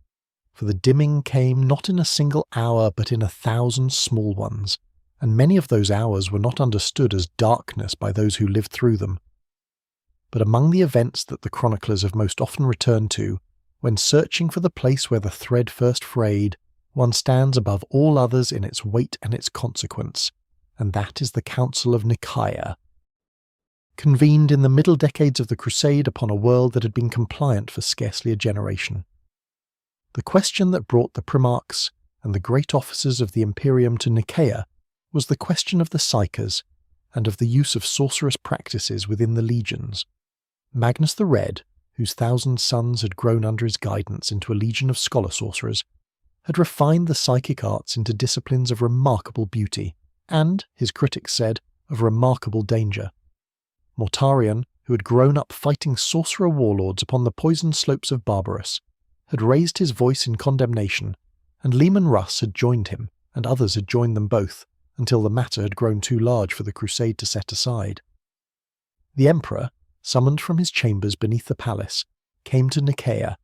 for the dimming came not in a single hour but in 1,000 small ones, and many of those hours were not understood as darkness by those who lived through them. But among the events that the chroniclers have most often returned to, when searching for the place where the thread first frayed, one stands above all others in its weight and its consequence, and that is the Council of Nicaea, convened in the middle decades of the Crusade upon a world that had been compliant for scarcely a generation. The question that brought the Primarchs and the great officers of the Imperium to Nicaea was the question of the psychers and of the use of sorcerous practices within the legions. Magnus the Red, whose 1,000 sons had grown under his guidance into a legion of scholar sorcerers, had refined the psychic arts into disciplines of remarkable beauty, and, his critics said, of remarkable danger. Mortarion, who had grown up fighting sorcerer warlords upon the poisoned slopes of Barbarous, had raised his voice in condemnation, and Leman Russ had joined him, and others had joined them both, until the matter had grown too large for the Crusade to set aside. The Emperor, summoned from his chambers beneath the palace, came to Nicaea,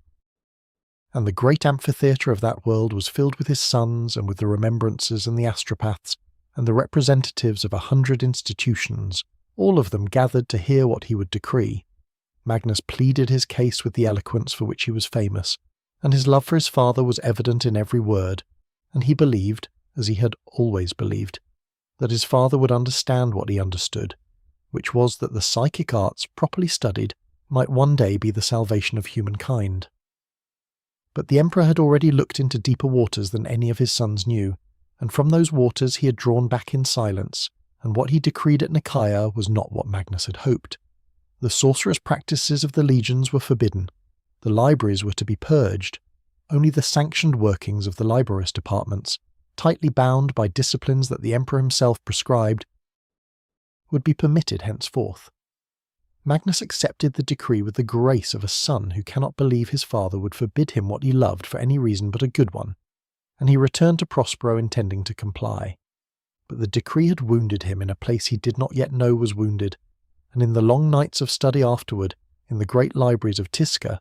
and the great amphitheatre of that world was filled with his sons and with the remembrances and the astropaths and the representatives of 100 institutions, all of them gathered to hear what he would decree. Magnus pleaded his case with the eloquence for which he was famous, and his love for his father was evident in every word, and he believed, as he had always believed, that his father would understand what he understood, which was that the psychic arts, properly studied, might one day be the salvation of humankind. But the Emperor had already looked into deeper waters than any of his sons knew, and from those waters he had drawn back in silence, and what he decreed at Nicaea was not what Magnus had hoped. The sorcerous practices of the legions were forbidden, the libraries were to be purged, only the sanctioned workings of the librarist departments, tightly bound by disciplines that the Emperor himself prescribed, would be permitted henceforth. Magnus accepted the decree with the grace of a son who cannot believe his father would forbid him what he loved for any reason but a good one, and he returned to Prospero intending to comply. But the decree had wounded him in a place he did not yet know was wounded, and in the long nights of study afterward, in the great libraries of Tisca,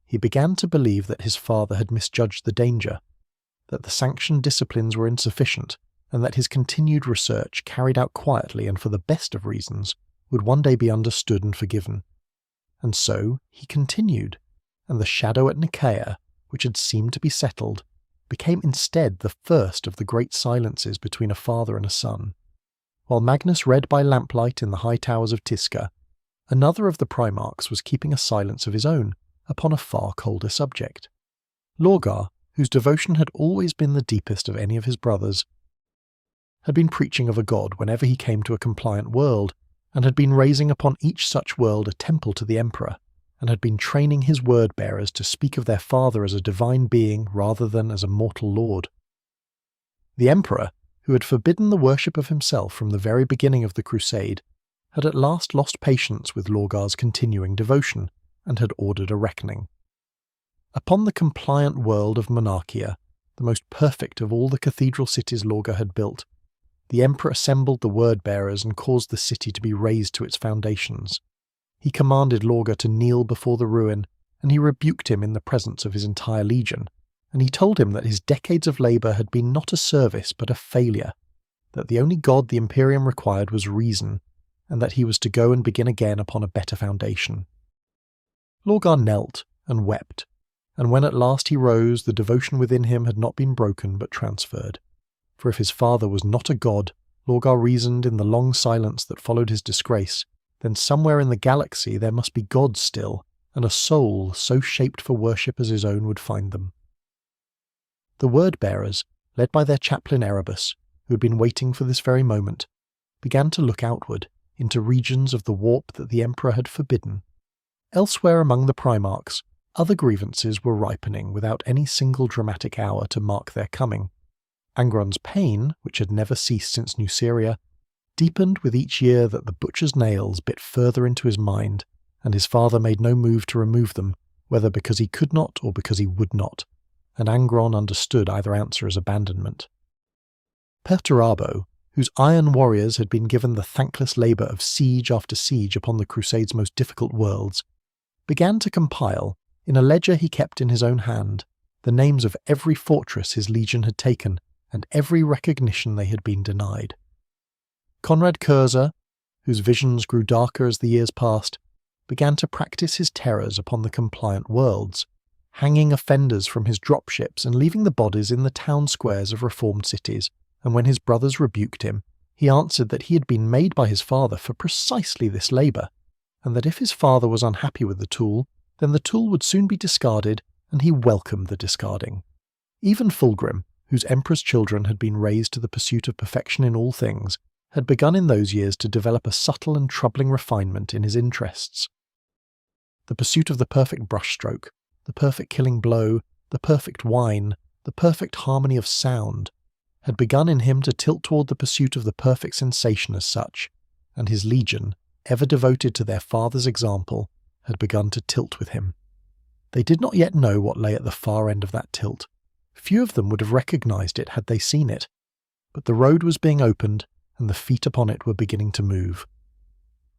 he began to believe that his father had misjudged the danger, that the sanctioned disciplines were insufficient, and that his continued research, carried out quietly and for the best of reasons, would one day be understood and forgiven. And so he continued, and the shadow at Nicaea, which had seemed to be settled, became instead the first of the great silences between a father and a son. While Magnus read by lamplight in the high towers of Tisca, Another of the Primarchs was keeping a silence of his own upon a far colder subject. Lorgar, whose devotion had always been the deepest of any of his brothers, had been preaching of a god whenever he came to a compliant world, and had been raising upon each such world a temple to the Emperor, and had been training his word-bearers to speak of their father as a divine being rather than as a mortal lord. The Emperor, who had forbidden the worship of himself from the very beginning of the Crusade, had at last lost patience with Lorgar's continuing devotion, and had ordered a reckoning. Upon the compliant world of Monarchia, the most perfect of all the cathedral cities Lorgar had built, the Emperor assembled the word-bearers and caused the city to be razed to its foundations. He commanded Lorgar to kneel before the ruin, and he rebuked him in the presence of his entire legion, and he told him that his decades of labour had been not a service but a failure, that the only god the Imperium required was reason, and that he was to go and begin again upon a better foundation. Lorgar knelt and wept, and when at last he rose, the devotion within him had not been broken but transferred. For if his father was not a god, Lorgar reasoned in the long silence that followed his disgrace, then somewhere in the galaxy there must be gods still, and a soul so shaped for worship as his own would find them. The word-bearers, led by their chaplain Erebus, who had been waiting for this very moment, began to look outward, into regions of the warp that the Emperor had forbidden. Elsewhere among the Primarchs, other grievances were ripening without any single dramatic hour to mark their coming. Angron's pain, which had never ceased since Nuceria, deepened with each year that the butcher's nails bit further into his mind, and his father made no move to remove them, whether because he could not or because he would not, and Angron understood either answer as abandonment. Perturabo, whose iron warriors had been given the thankless labour of siege after siege upon the Crusade's most difficult worlds, began to compile, in a ledger he kept in his own hand, the names of every fortress his legion had taken, and every recognition they had been denied. Conrad Cursor, whose visions grew darker as the years passed, began to practice his terrors upon the compliant worlds, hanging offenders from his dropships and leaving the bodies in the town squares of reformed cities, and when his brothers rebuked him, he answered that he had been made by his father for precisely this labour, and that if his father was unhappy with the tool, then the tool would soon be discarded, and he welcomed the discarding. Even Fulgrim, whose Emperor's children had been raised to the pursuit of perfection in all things, had begun in those years to develop a subtle and troubling refinement in his interests. The pursuit of the perfect brushstroke, the perfect killing blow, the perfect whine, the perfect harmony of sound, had begun in him to tilt toward the pursuit of the perfect sensation as such, and his legion, ever devoted to their father's example, had begun to tilt with him. They did not yet know what lay at the far end of that tilt. Few of them would have recognized it had they seen it, but the road was being opened, and the feet upon it were beginning to move.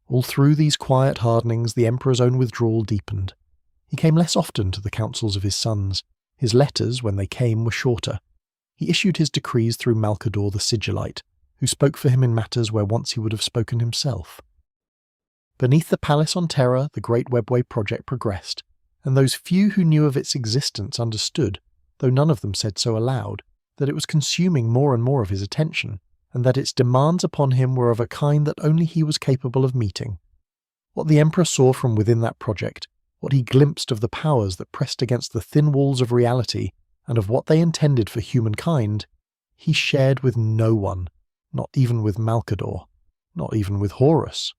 All through these quiet hardenings the Emperor's own withdrawal deepened. He came less often to the councils of his sons. His letters, when they came, were shorter. He issued his decrees through Malcador the Sigillite, who spoke for him in matters where once he would have spoken himself. Beneath the palace on Terra, the great Webway project progressed, and those few who knew of its existence understood, though none of them said so aloud, that it was consuming more and more of his attention, and that its demands upon him were of a kind that only he was capable of meeting. What the Emperor saw from within that project, what he glimpsed of the powers that pressed against the thin walls of reality, and of what they intended for humankind, he shared with no one, not even with Malcador, not even with Horus.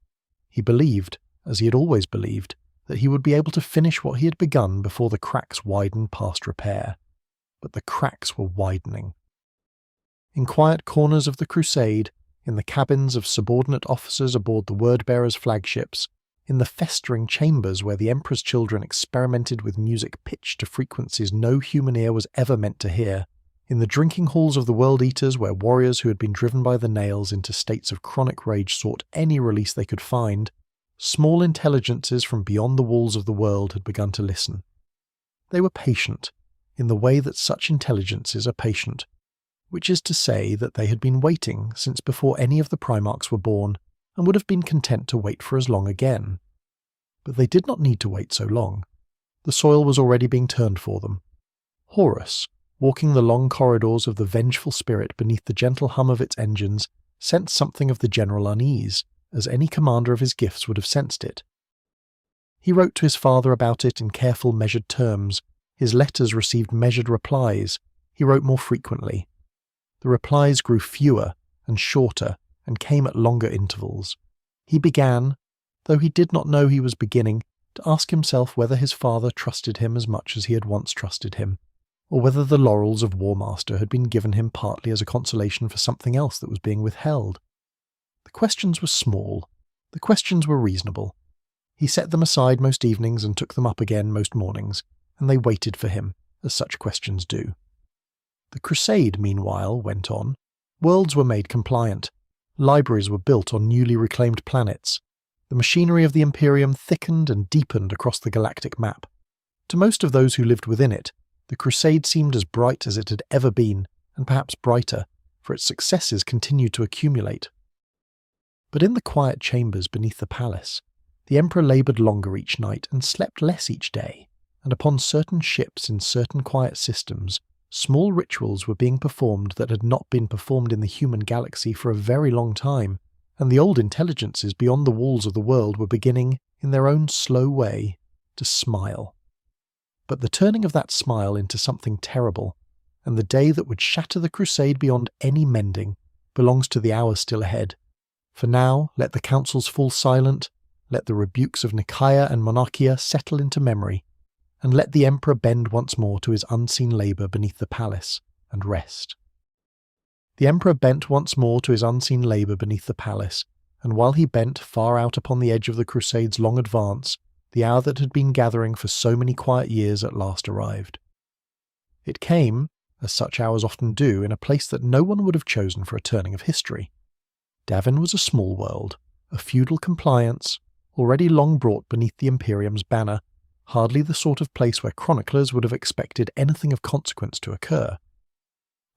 He believed, as he had always believed, that he would be able to finish what he had begun before the cracks widened past repair. But the cracks were widening. In quiet corners of the Crusade, in the cabins of subordinate officers aboard the word-bearers' flagships, in the festering chambers where the Emperor's children experimented with music pitched to frequencies no human ear was ever meant to hear, in the drinking halls of the World-Eaters where warriors who had been driven by the nails into states of chronic rage sought any release they could find, small intelligences from beyond the walls of the world had begun to listen. They were patient, in the way that such intelligences are patient, which is to say that they had been waiting since before any of the Primarchs were born, and would have been content to wait for as long again. But they did not need to wait so long. The soil was already being turned for them. Horus, walking the long corridors of the vengeful spirit beneath the gentle hum of its engines, sensed something of the general unease, as any commander of his gifts would have sensed it, He wrote to his father about it in careful, measured terms. His letters received measured replies. He wrote more frequently. The replies grew fewer and shorter and came at longer intervals. He began, though he did not know he was beginning, to ask himself whether his father trusted him as much as he had once trusted him, or whether the laurels of War Master had been given him partly as a consolation for something else that was being withheld. The questions were small. The questions were reasonable. He set them aside most evenings and took them up again most mornings, and they waited for him, as such questions do. The Crusade, meanwhile, went on. Worlds were made compliant. Libraries were built on newly reclaimed planets. The machinery of the Imperium thickened and deepened across the galactic map. To most of those who lived within it, the Crusade seemed as bright as it had ever been, and perhaps brighter, for its successes continued to accumulate. But in the quiet chambers beneath the palace, the Emperor laboured longer each night and slept less each day, and upon certain ships in certain quiet systems, small rituals were being performed that had not been performed in the human galaxy for a very long time, and the old intelligences beyond the walls of the world were beginning, in their own slow way, to smile. But the turning of that smile into something terrible, and the day that would shatter the Crusade beyond any mending, belongs to the hours still ahead. For now, let the councils fall silent, let the rebukes of Nicaea and Monarchia settle into memory, and let the Emperor bend once more to his unseen labour beneath the palace, and rest. The Emperor bent once more to his unseen labour beneath the palace, and while he bent far out upon the edge of the Crusade's long advance, the hour that had been gathering for so many quiet years at last arrived. It came, as such hours often do, in a place that no one would have chosen for a turning of history. Davin was a small world, a feudal compliance, already long brought beneath the Imperium's banner, hardly the sort of place where chroniclers would have expected anything of consequence to occur.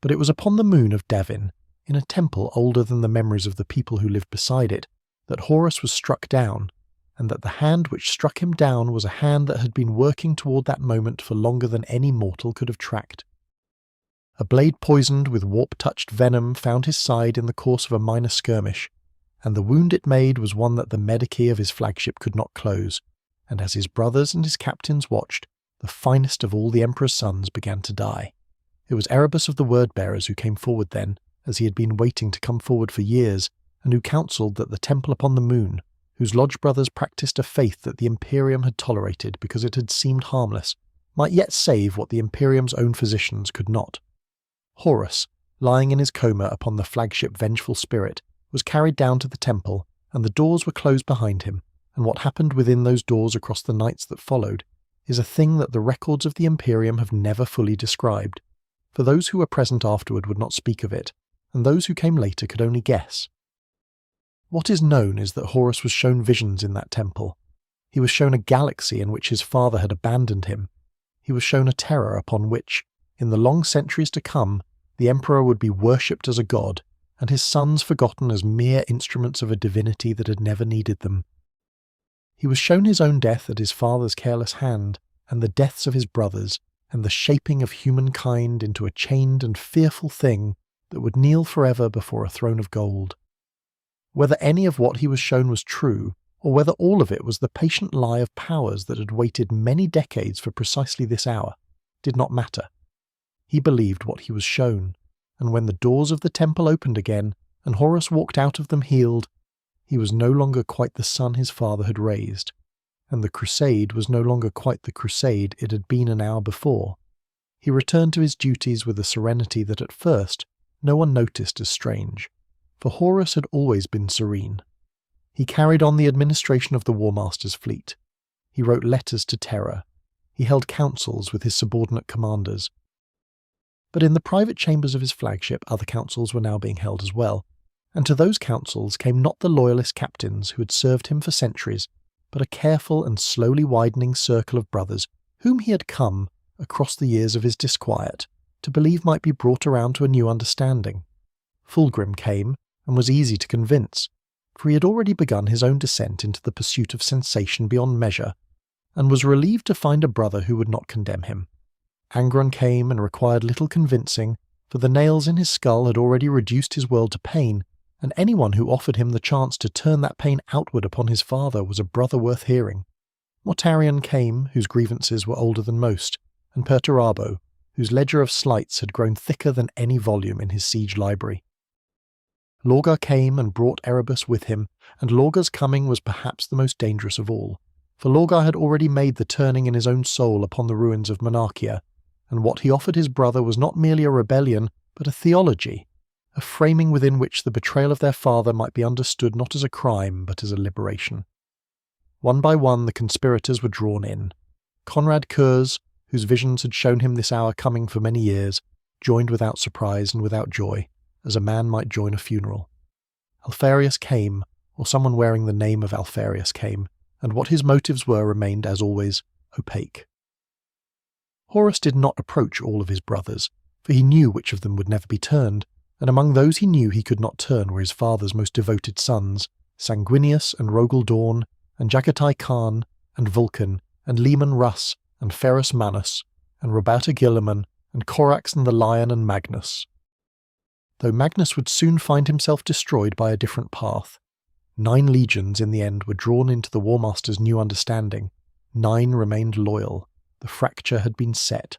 But it was upon the moon of Davin, in a temple older than the memories of the people who lived beside it, that Horus was struck down, and that the hand which struck him down was a hand that had been working toward that moment for longer than any mortal could have tracked. A blade poisoned with warp-touched venom found his side in the course of a minor skirmish, and the wound it made was one that the medici of his flagship could not close, and as his brothers and his captains watched, the finest of all the Emperor's sons began to die. It was Erebus of the Word-Bearers who came forward then, as he had been waiting to come forward for years, and who counselled that the temple upon the moon, whose lodge brothers practised a faith that the Imperium had tolerated because it had seemed harmless, might yet save what the Imperium's own physicians could not. Horus, lying in his coma upon the flagship Vengeful Spirit, was carried down to the temple, and the doors were closed behind him, and what happened within those doors across the nights that followed is a thing that the records of the Imperium have never fully described, for those who were present afterward would not speak of it, and those who came later could only guess. What is known is that Horus was shown visions in that temple. He was shown a galaxy in which his father had abandoned him. He was shown a terror upon which, in the long centuries to come, the Emperor would be worshipped as a god, and his sons forgotten as mere instruments of a divinity that had never needed them. He was shown his own death at his father's careless hand, and the deaths of his brothers, and the shaping of humankind into a chained and fearful thing that would kneel forever before a throne of gold. Whether any of what he was shown was true, or whether all of it was the patient lie of powers that had waited many decades for precisely this hour, did not matter. He believed what he was shown, and when the doors of the temple opened again, and Horus walked out of them healed, he was no longer quite the son his father had raised, and the Crusade was no longer quite the Crusade it had been an hour before. He returned to his duties with a serenity that at first no one noticed as strange, for Horus had always been serene. He carried on the administration of the War Master's fleet. He wrote letters to Terra. He held councils with his subordinate commanders. But in the private chambers of his flagship, other councils were now being held as well, and to those councils came not the loyalist captains who had served him for centuries, but a careful and slowly widening circle of brothers whom he had come, across the years of his disquiet, to believe might be brought around to a new understanding. Fulgrim came, and was easy to convince, for he had already begun his own descent into the pursuit of sensation beyond measure, and was relieved to find a brother who would not condemn him. Angron came and required little convincing, for the nails in his skull had already reduced his world to pain, and anyone who offered him the chance to turn that pain outward upon his father was a brother worth hearing. Mortarion came, whose grievances were older than most, and Perturabo, whose ledger of slights had grown thicker than any volume in his siege library. Lorgar came and brought Erebus with him, and Lorgar's coming was perhaps the most dangerous of all, for Lorgar had already made the turning in his own soul upon the ruins of Monarchia, and what he offered his brother was not merely a rebellion, but a theology, a framing within which the betrayal of their father might be understood not as a crime, but as a liberation. One by one the conspirators were drawn in. Conrad Kurz, whose visions had shown him this hour coming for many years, joined without surprise and without joy, as a man might join a funeral. Alpharius came, or someone wearing the name of Alpharius came, and what his motives were remained, as always, opaque. Horus did not approach all of his brothers, for he knew which of them would never be turned, and among those he knew he could not turn were his father's most devoted sons, Sanguinius and Rogel Dawn, and Jagatai Khan, and Vulkan, and Leman Russ, and Ferrus Manus, and Roberta Gilliman, and Corax and the Lion and Magnus. Though Magnus would soon find himself destroyed by a different path. 9 legions in the end were drawn into the War Master's new understanding. 9 remained loyal. The fracture had been set.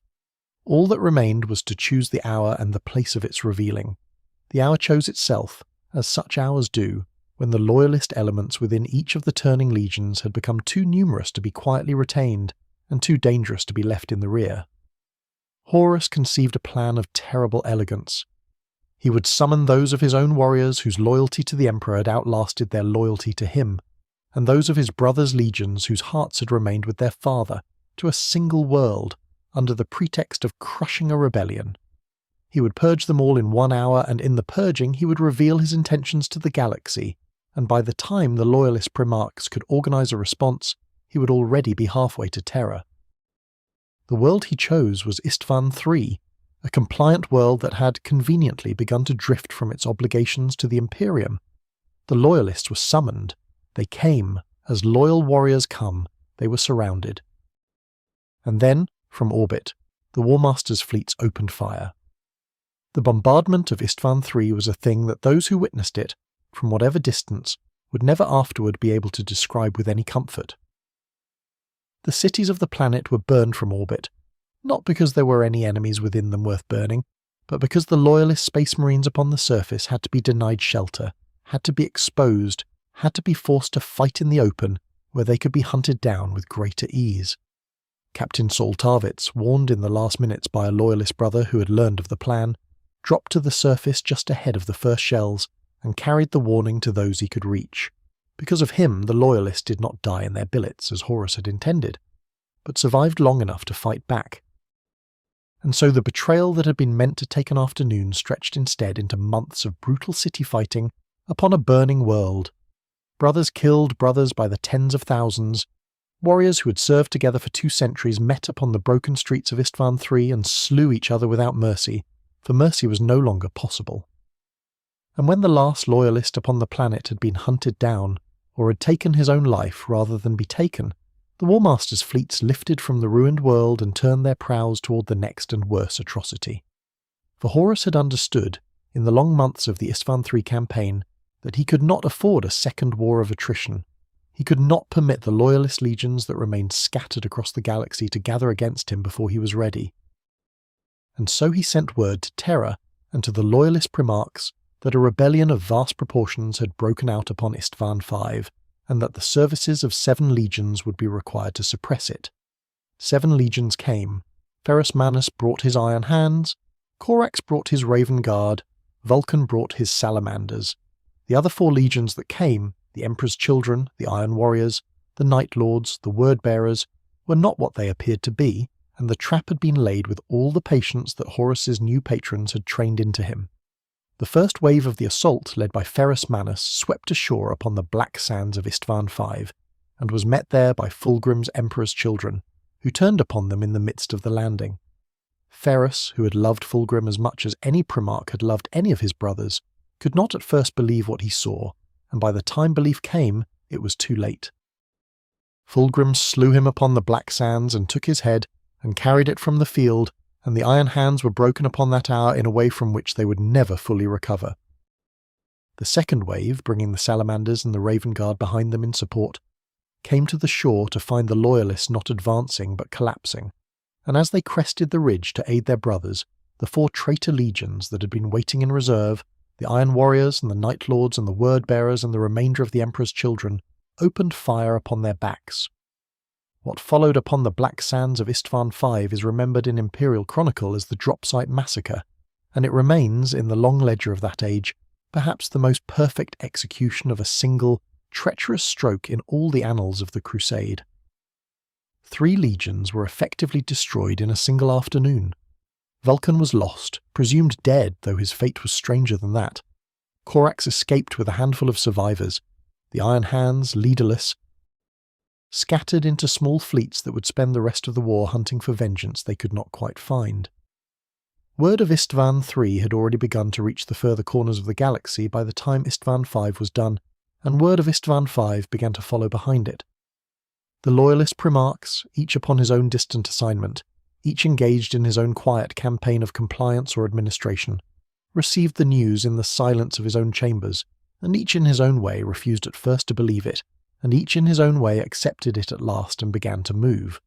All that remained was to choose the hour and the place of its revealing. The hour chose itself, as such hours do, when the loyalist elements within each of the turning legions had become too numerous to be quietly retained, and too dangerous to be left in the rear. Horus conceived a plan of terrible elegance. He would summon those of his own warriors whose loyalty to the Emperor had outlasted their loyalty to him, and those of his brothers' legions whose hearts had remained with their father, to a single world, under the pretext of crushing a rebellion. He would purge them all in 1 hour, and in the purging he would reveal his intentions to the galaxy, and by the time the loyalist Primarchs could organize a response, he would already be halfway to Terra. The world he chose was Istvan III, a compliant world that had conveniently begun to drift from its obligations to the Imperium. The loyalists were summoned. They came, as loyal warriors come. They were surrounded. And then, from orbit, the War Master's fleets opened fire. The bombardment of Istvan III was a thing that those who witnessed it, from whatever distance, would never afterward be able to describe with any comfort. The cities of the planet were burned from orbit, not because there were any enemies within them worth burning, but because the loyalist space marines upon the surface had to be denied shelter, had to be exposed, had to be forced to fight in the open, where they could be hunted down with greater ease. Captain Saul Tarvitz, warned in the last minutes by a loyalist brother who had learned of the plan, dropped to the surface just ahead of the first shells and carried the warning to those he could reach. Because of him, the loyalists did not die in their billets, as Horus had intended, but survived long enough to fight back. And so the betrayal that had been meant to take an afternoon stretched instead into months of brutal city fighting upon a burning world. Brothers killed brothers by the tens of thousands. Warriors who had served together for 2 centuries met upon the broken streets of Istvan III and slew each other without mercy, for mercy was no longer possible. And when the last loyalist upon the planet had been hunted down, or had taken his own life rather than be taken, the War Master's fleets lifted from the ruined world and turned their prows toward the next and worse atrocity. For Horus had understood, in the long months of the Istvan III campaign, that he could not afford a second war of attrition. He could not permit the loyalist legions that remained scattered across the galaxy to gather against him before he was ready. And so he sent word to Terra and to the loyalist Primarchs that a rebellion of vast proportions had broken out upon Istvan V, and that the services of 7 legions would be required to suppress it. 7 legions came. Ferrus Manus brought his iron hands, Corax brought his raven guard, Vulkan brought his salamanders. The other 4 legions that came, the Emperor's children, the Iron Warriors, the Night Lords, the Word-Bearers, were not what they appeared to be, and the trap had been laid with all the patience that Horus's new patrons had trained into him. The first wave of the assault, led by Ferrus Manus, swept ashore upon the black sands of Istvan V, and was met there by Fulgrim's Emperor's children, who turned upon them in the midst of the landing. Ferrus, who had loved Fulgrim as much as any Primarch had loved any of his brothers, could not at first believe what he saw, and by the time belief came, it was too late. Fulgrim slew him upon the black sands and took his head, and carried it from the field, and the iron hands were broken upon that hour in a way from which they would never fully recover. The second wave, bringing the salamanders and the raven guard behind them in support, came to the shore to find the Loyalists not advancing but collapsing, and as they crested the ridge to aid their brothers, the 4 traitor legions that had been waiting in reserve, the Iron Warriors and the Night Lords and the Word-Bearers and the remainder of the Emperor's children, opened fire upon their backs. What followed upon the black sands of Istvan V is remembered in Imperial Chronicle as the Dropsite Massacre, and it remains, in the long ledger of that age, perhaps the most perfect execution of a single, treacherous stroke in all the annals of the Crusade. 3 legions were effectively destroyed in a single afternoon. Vulkan was lost, presumed dead, though his fate was stranger than that. Corax escaped with a handful of survivors. The Iron Hands, leaderless, scattered into small fleets that would spend the rest of the war hunting for vengeance they could not quite find. Word of Istvan III had already begun to reach the further corners of the galaxy by the time Istvan V was done, and word of Istvan V began to follow behind it. The loyalist Primarchs, each upon his own distant assignment, each engaged in his own quiet campaign of compliance or administration, received the news in the silence of his own chambers, and each in his own way refused at first to believe it, and each in his own way accepted it at last and began to move.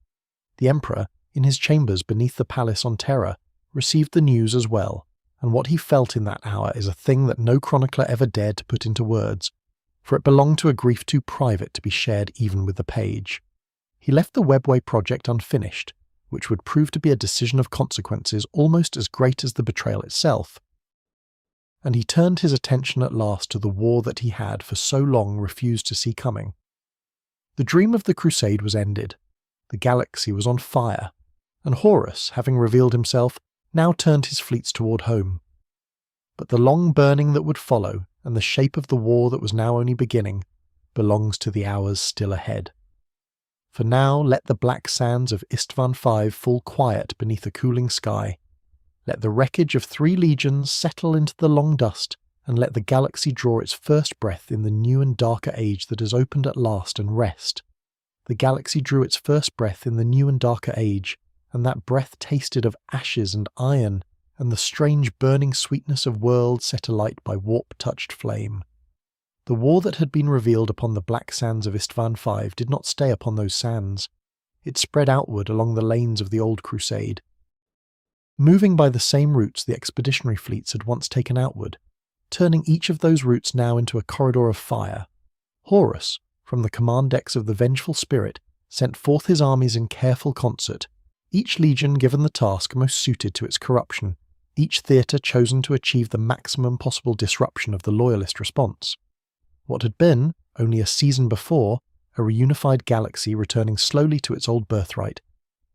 The Emperor, in his chambers beneath the palace on Terra, received the news as well, and what he felt in that hour is a thing that no chronicler ever dared to put into words, for it belonged to a grief too private to be shared even with the page. He left the Webway project unfinished, which would prove to be a decision of consequences almost as great as the betrayal itself, and he turned his attention at last to the war that he had for so long refused to see coming. The dream of the Crusade was ended. The galaxy was on fire, and Horus, having revealed himself, now turned his fleets toward home. But the long burning that would follow, and the shape of the war that was now only beginning, belongs to the hours still ahead. For now let the black sands of Istvan V fall quiet beneath a cooling sky. Let the wreckage of 3 legions settle into the long dust, and let the galaxy draw its first breath in the new and darker age that has opened at last and rest. The galaxy drew its first breath in the new and darker age, and that breath tasted of ashes and iron, and the strange burning sweetness of worlds set alight by warp-touched flame. The war that had been revealed upon the black sands of Istvan V did not stay upon those sands. It spread outward along the lanes of the old Crusade, moving by the same routes the expeditionary fleets had once taken outward, turning each of those routes now into a corridor of fire. Horus, from the command decks of the Vengeful Spirit, sent forth his armies in careful concert, each legion given the task most suited to its corruption, each theatre chosen to achieve the maximum possible disruption of the Loyalist response. What had been, only a season before, a reunified galaxy returning slowly to its old birthright,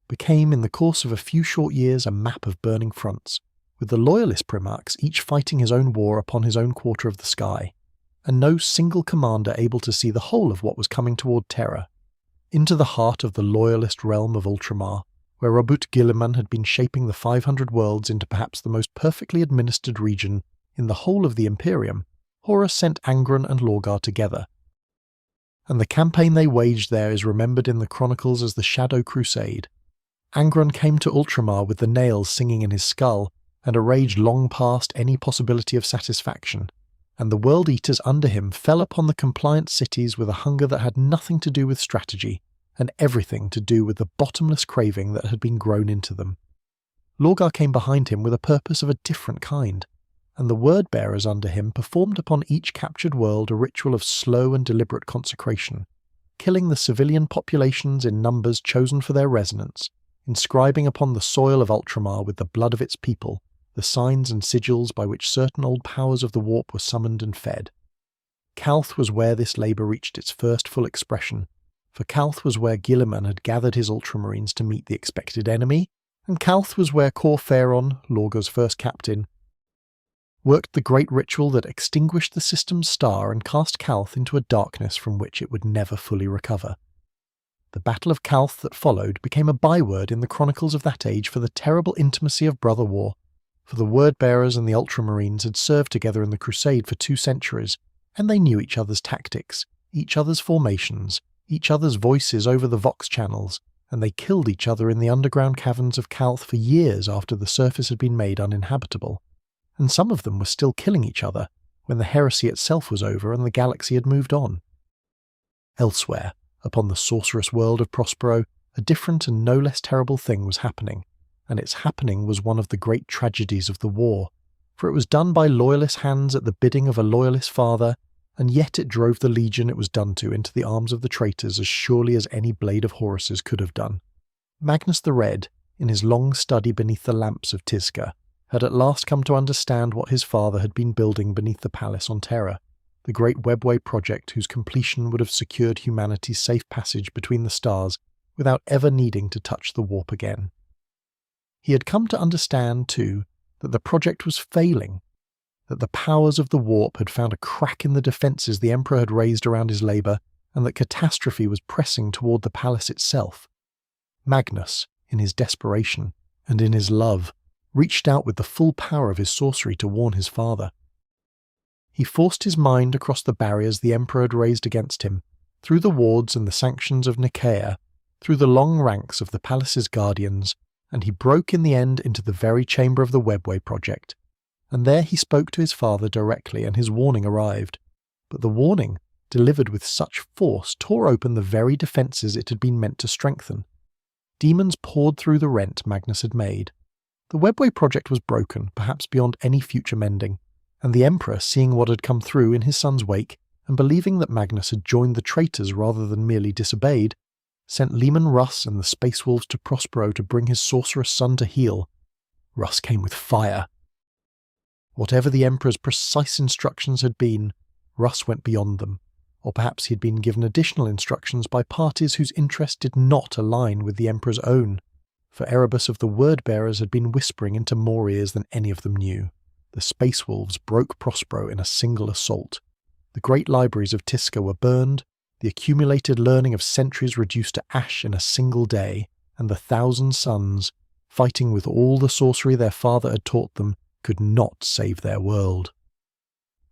became in the course of a few short years a map of burning fronts, with the Loyalist Primarchs each fighting his own war upon his own quarter of the sky, and no single commander able to see the whole of what was coming toward Terra, into the heart of the Loyalist realm of Ultramar, where Robert Guilliman had been shaping the 500 worlds into perhaps the most perfectly administered region in the whole of the Imperium. Horus sent Angron and Lorgar together, and the campaign they waged there is remembered in the chronicles as the Shadow Crusade. Angron came to Ultramar with the nails singing in his skull, and a rage long past any possibility of satisfaction, and the World Eaters under him fell upon the compliant cities with a hunger that had nothing to do with strategy, and everything to do with the bottomless craving that had been grown into them. Lorgar came behind him with a purpose of a different kind, and the Word-Bearers under him performed upon each captured world a ritual of slow and deliberate consecration, killing the civilian populations in numbers chosen for their resonance, inscribing upon the soil of Ultramar with the blood of its people the signs and sigils by which certain old powers of the warp were summoned and fed. Calth was where this labour reached its first full expression, for Calth was where Guilliman had gathered his Ultramarines to meet the expected enemy, and Calth was where Cor Phaeron, Lorgar's first captain, worked the great ritual that extinguished the system's star and cast Calth into a darkness from which it would never fully recover. The Battle of Calth that followed became a byword in the chronicles of that age for the terrible intimacy of brother war, for the Word-Bearers and the Ultramarines had served together in the Crusade for 2 centuries, and they knew each other's tactics, each other's formations, each other's voices over the Vox channels, and they killed each other in the underground caverns of Calth for years after the surface had been made uninhabitable, and some of them were still killing each other when the heresy itself was over and the galaxy had moved on. Elsewhere, Upon the sorcerous world of Prospero, a different and no less terrible thing was happening, and its happening was one of the great tragedies of the war, for it was done by loyalist hands at the bidding of a loyalist father, and yet it drove the legion it was done to into the arms of the traitors as surely as any blade of Horus's could have done. Magnus the Red, in his long study beneath the lamps of Tisca, had at last come to understand what his father had been building beneath the palace on Terra, the great webway project whose completion would have secured humanity's safe passage between the stars without ever needing to touch the warp again. He had come to understand, too, that the project was failing, that the powers of the warp had found a crack in the defences the Emperor had raised around his labour, and that catastrophe was pressing toward the palace itself. Magnus, in his desperation, and in his love, reached out with the full power of his sorcery to warn his father. He forced his mind across the barriers the Emperor had raised against him, through the wards and the sanctions of Nicaea, through the long ranks of the palace's guardians, and he broke in the end into the very chamber of the Webway project. And there he spoke to his father directly, and his warning arrived. But the warning, delivered with such force, tore open the very defences it had been meant to strengthen. Demons poured through the rent Magnus had made. The Webway project was broken, perhaps beyond any future mending, and the Emperor, seeing what had come through in his son's wake, and believing that Magnus had joined the traitors rather than merely disobeyed, sent Leman Russ and the Space Wolves to Prospero to bring his sorcerous son to heel. Russ came with fire. Whatever the Emperor's precise instructions had been, Russ went beyond them, or perhaps he had been given additional instructions by parties whose interests did not align with the Emperor's own, for Erebus of the Word-Bearers had been whispering into more ears than any of them knew. The Space Wolves broke Prospero in a single assault. The great libraries of Tisca were burned, the accumulated learning of centuries reduced to ash in a single day, and the 1,000 sons, fighting with all the sorcery their father had taught them, could not save their world.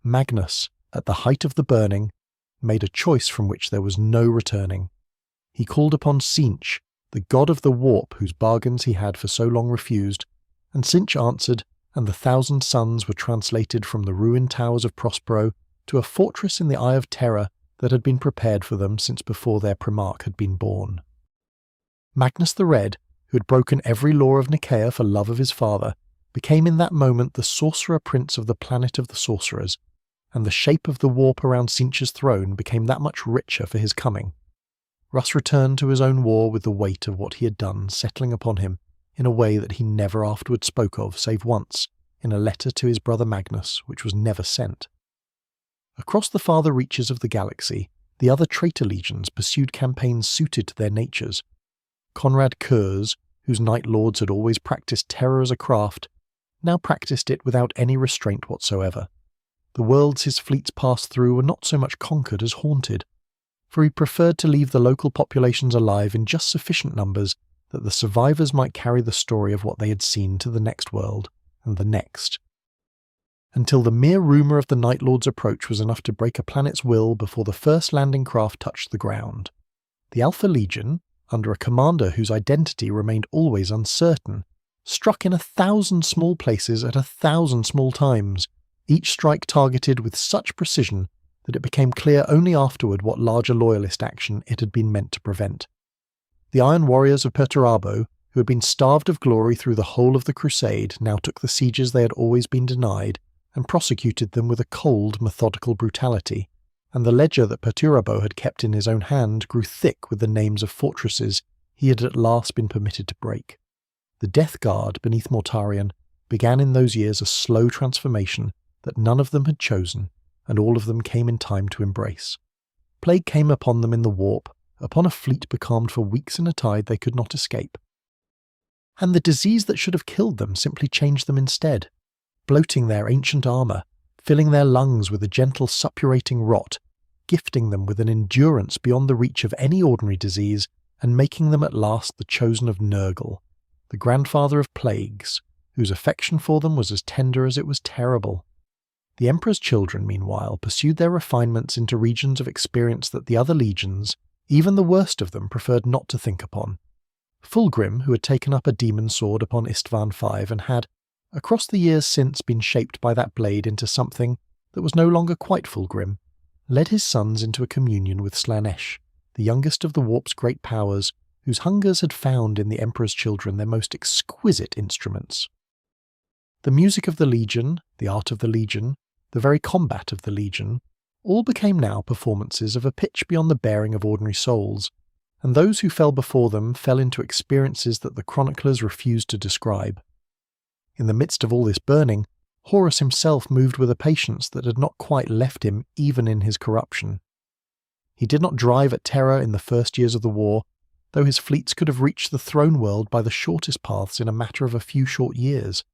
Magnus, at the height of the burning, made a choice from which there was no returning. He called upon Sinch, the god of the warp whose bargains he had for so long refused, and Sinch answered, and the 1,000 sons were translated from the ruined towers of Prospero to a fortress in the Eye of Terror that had been prepared for them since before their Primarch had been born. Magnus the Red, who had broken every law of Nicaea for love of his father, became in that moment the sorcerer prince of the planet of the sorcerers, and the shape of the warp around Sinch's throne became that much richer for his coming. Russ returned to his own war with the weight of what he had done settling upon him in a way that he never afterward spoke of save once, in a letter to his brother Magnus, which was never sent. Across the farther reaches of the galaxy, the other traitor legions pursued campaigns suited to their natures. Conrad Kurz, whose Night Lords had always practiced terror as a craft, now practiced it without any restraint whatsoever. The worlds his fleets passed through were not so much conquered as haunted, for he preferred to leave the local populations alive in just sufficient numbers that the survivors might carry the story of what they had seen to the next world, and the next, until the mere rumour of the Night Lord's approach was enough to break a planet's will before the first landing craft touched the ground. The Alpha Legion, under a commander whose identity remained always uncertain, struck in 1,000 small places at 1,000 small times, each strike targeted with such precision that it became clear only afterward what larger loyalist action it had been meant to prevent. The Iron Warriors of Perturabo, who had been starved of glory through the whole of the Crusade, now took the sieges they had always been denied, and prosecuted them with a cold, methodical brutality, and the ledger that Perturabo had kept in his own hand grew thick with the names of fortresses he had at last been permitted to break. The Death Guard beneath Mortarion began in those years a slow transformation that none of them had chosen, and all of them came in time to embrace. Plague came upon them in the warp, upon a fleet becalmed for weeks in a tide they could not escape. And the disease that should have killed them simply changed them instead, bloating their ancient armour, filling their lungs with a gentle suppurating rot, gifting them with an endurance beyond the reach of any ordinary disease, and making them at last the chosen of Nurgle, the grandfather of plagues, whose affection for them was as tender as it was terrible. The Emperor's children, meanwhile, pursued their refinements into regions of experience that the other legions, even the worst of them, preferred not to think upon. Fulgrim, who had taken up a demon sword upon Istvan V and had, across the years since, been shaped by that blade into something that was no longer quite Fulgrim, led his sons into a communion with Slaanesh, the youngest of the Warp's great powers, whose hungers had found in the Emperor's children their most exquisite instruments. The music of the Legion, the art of the Legion, the very combat of the Legion, all became now performances of a pitch beyond the bearing of ordinary souls, and those who fell before them fell into experiences that the chroniclers refused to describe. In the midst of all this burning, Horus himself moved with a patience that had not quite left him even in his corruption. He did not drive at terror in the first years of the war, though his fleets could have reached the throne world by the shortest paths in a matter of a few short years.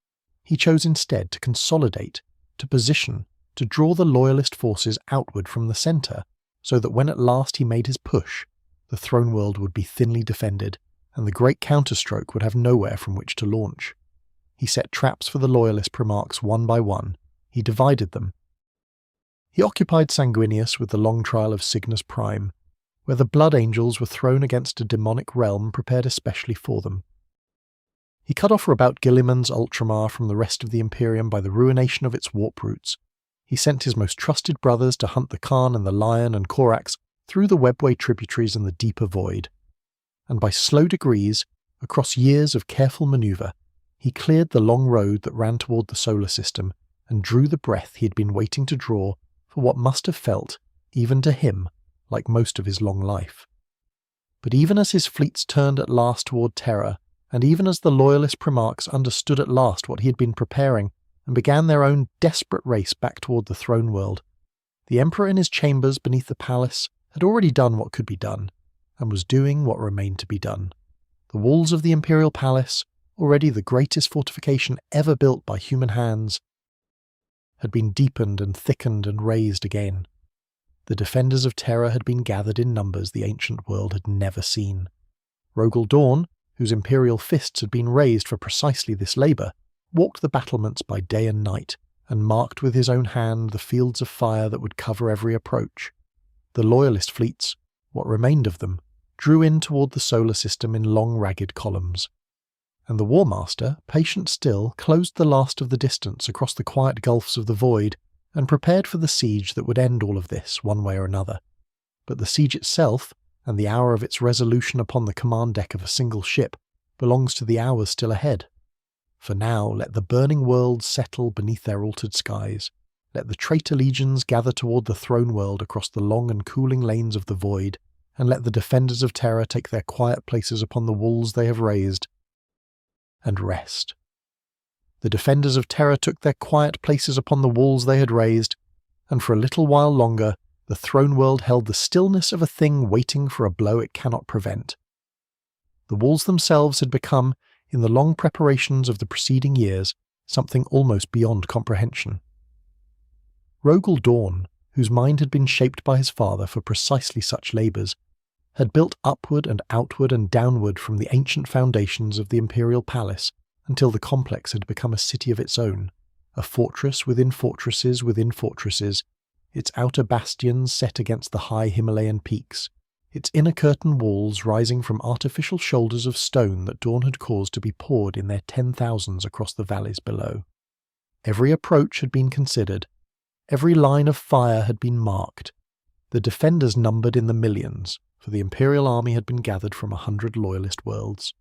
He chose instead to consolidate, to position, to draw the loyalist forces outward from the centre, so that when at last he made his push, the throne world would be thinly defended, and the great counterstroke would have nowhere from which to launch. He set traps for the loyalist Primarchs one by one. He divided them. He occupied Sanguinius with the long trial of Cygnus Prime, where the blood angels were thrown against a demonic realm prepared especially for them. He cut off Rabaut Guilliman's Ultramar from the rest of the Imperium by the ruination of its warp routes. He sent his most trusted brothers to hunt the Khan and the Lion and Korax through the webway tributaries and the deeper void. And by slow degrees, across years of careful manoeuvre, he cleared the long road that ran toward the solar system and drew the breath he had been waiting to draw for what must have felt, even to him, like most of his long life. But even as his fleets turned at last toward Terra, and even as the loyalist Primarchs understood at last what he had been preparing and began their own desperate race back toward the throne world, the Emperor in his chambers beneath the palace had already done what could be done, and was doing what remained to be done. The walls of the Imperial Palace, already the greatest fortification ever built by human hands, had been deepened and thickened and raised again. The defenders of Terra had been gathered in numbers the ancient world had never seen. Rogel Dawn, whose imperial fists had been raised for precisely this labour, walked the battlements by day and night, and marked with his own hand the fields of fire that would cover every approach. The loyalist fleets, what remained of them, drew in toward the solar system in long ragged columns. And the War Master, patient still, closed the last of the distance across the quiet gulfs of the void, and prepared for the siege that would end all of this, one way or another. But the siege itself, and the hour of its resolution upon the command deck of a single ship, belongs to the hours still ahead. For now let the burning worlds settle beneath their altered skies. Let the traitor legions gather toward the throne world across the long and cooling lanes of the void, and let the defenders of Terra take their quiet places upon the walls they have raised, and rest. The defenders of Terra took their quiet places upon the walls they had raised, and for a little while longer the throne world held the stillness of a thing waiting for a blow it cannot prevent. The walls themselves had become, in the long preparations of the preceding years, something almost beyond comprehension. Rogel Dawn, whose mind had been shaped by his father for precisely such labours, had built upward and outward and downward from the ancient foundations of the Imperial Palace until the complex had become a city of its own, a fortress within fortresses, its outer bastions set against the high Himalayan peaks, its inner curtain walls rising from artificial shoulders of stone that Dawn had caused to be poured in their 10,000s across the valleys below. Every approach had been considered, every line of fire had been marked, the defenders numbered in the millions, for the Imperial army had been gathered from 100 loyalist worlds.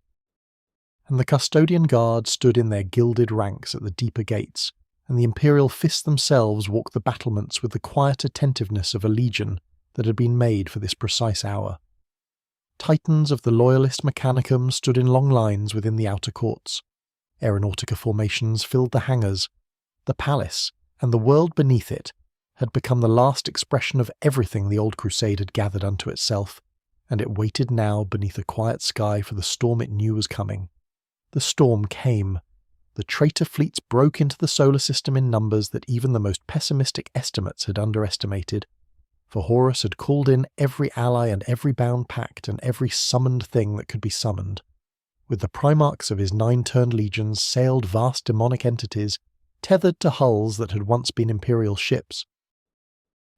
And the custodian guard stood in their gilded ranks at the deeper gates, and the Imperial fists themselves walked the battlements with the quiet attentiveness of a legion that had been made for this precise hour. Titans of the loyalist Mechanicum stood in long lines within the outer courts. Aeronautica formations filled the hangars. The palace, and the world beneath it, had become the last expression of everything the old Crusade had gathered unto itself, and it waited now beneath a quiet sky for the storm it knew was coming. The storm came. The traitor fleets broke into the solar system in numbers that even the most pessimistic estimates had underestimated, for Horus had called in every ally and every bound pact and every summoned thing that could be summoned. With the Primarchs of his 9-turned legions sailed vast demonic entities, tethered to hulls that had once been Imperial ships,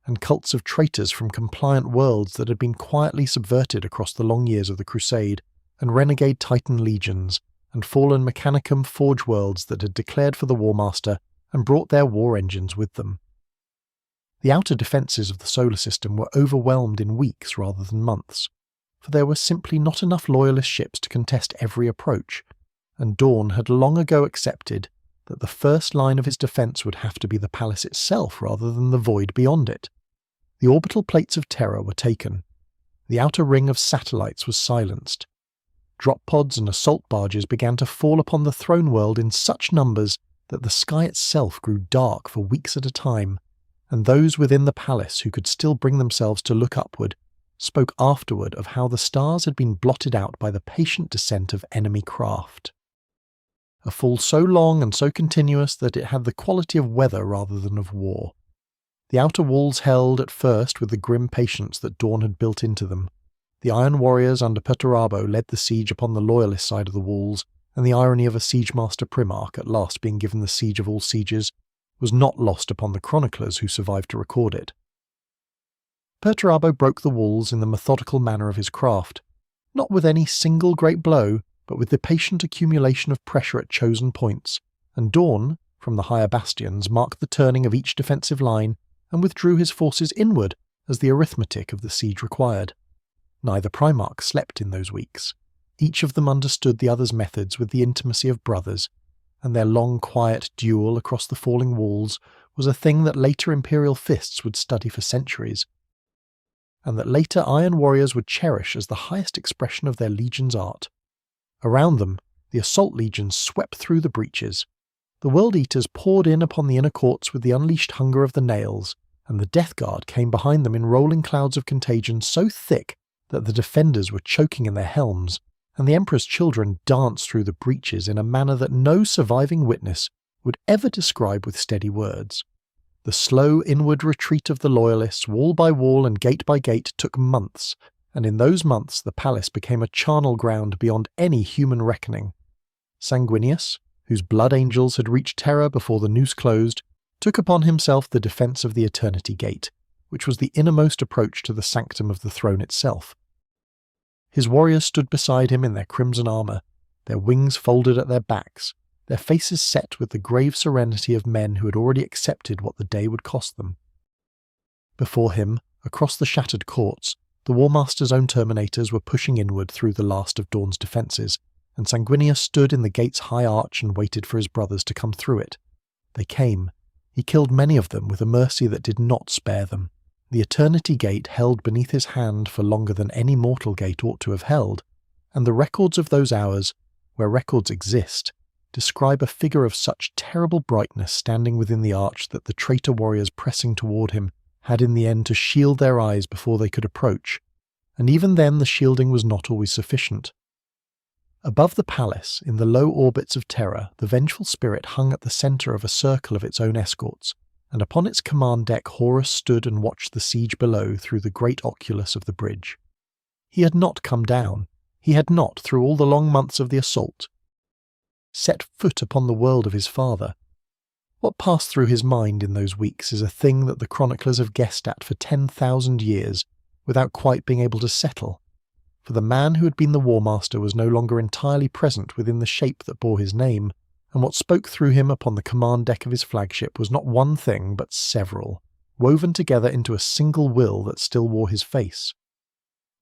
and cults of traitors from compliant worlds that had been quietly subverted across the long years of the Crusade, and renegade Titan legions, and fallen Mechanicum forge worlds that had declared for the War Master and brought their war engines with them. The outer defences of the solar system were overwhelmed in weeks rather than months, for there were simply not enough loyalist ships to contest every approach, and Dawn had long ago accepted that the first line of his defence would have to be the palace itself rather than the void beyond it. The orbital plates of terror were taken. The outer ring of satellites was silenced. Drop pods and assault barges began to fall upon the throne world in such numbers that the sky itself grew dark for weeks at a time, and those within the palace who could still bring themselves to look upward spoke afterward of how the stars had been blotted out by the patient descent of enemy craft. A fall so long and so continuous that it had the quality of weather rather than of war. The outer walls held at first with the grim patience that Dawn had built into them. The Iron Warriors under Perturabo led the siege upon the loyalist side of the walls, and the irony of a siege master Primarch at last being given the siege of all sieges was not lost upon the chroniclers who survived to record it. Perturabo broke the walls in the methodical manner of his craft, not with any single great blow, but with the patient accumulation of pressure at chosen points, and Dawn, from the higher bastions, marked the turning of each defensive line and withdrew his forces inward as the arithmetic of the siege required. Neither Primarch slept in those weeks. Each of them understood the other's methods with the intimacy of brothers, and their long quiet duel across the falling walls was a thing that later Imperial fists would study for centuries, and that later Iron Warriors would cherish as the highest expression of their legion's art. Around them, the assault legions swept through the breaches. The World Eaters poured in upon the inner courts with the unleashed hunger of the nails, and the Death Guard came behind them in rolling clouds of contagion so thick that the defenders were choking in their helms, and the Emperor's children danced through the breaches in a manner that no surviving witness would ever describe with steady words. The slow inward retreat of the Loyalists, wall by wall and gate by gate, took months, and in those months the palace became a charnel ground beyond any human reckoning. Sanguinius, whose blood angels had reached terror before the noose closed, took upon himself the defence of the Eternity Gate, which was the innermost approach to the sanctum of the throne itself. His warriors stood beside him in their crimson armour, their wings folded at their backs, their faces set with the grave serenity of men who had already accepted what the day would cost them. Before him, across the shattered courts, the War Master's own Terminators were pushing inward through the last of Dawn's defences, and Sanguinius stood in the gate's high arch and waited for his brothers to come through it. They came. He killed many of them with a mercy that did not spare them. The Eternity Gate held beneath his hand for longer than any mortal gate ought to have held, and the records of those hours, where records exist, describe a figure of such terrible brightness standing within the arch that the traitor warriors pressing toward him had in the end to shield their eyes before they could approach, and even then the shielding was not always sufficient. Above the palace, in the low orbits of terror, the vengeful spirit hung at the centre of a circle of its own escorts, and upon its command deck Horus stood and watched the siege below through the great oculus of the bridge. He had not come down. He had not, through all the long months of the assault, set foot upon the world of his father. What passed through his mind in those weeks is a thing that the chroniclers have guessed at for 10,000 years without quite being able to settle, for the man who had been the War Master was no longer entirely present within the shape that bore his name, and what spoke through him upon the command deck of his flagship was not one thing but several, woven together into a single will that still wore his face.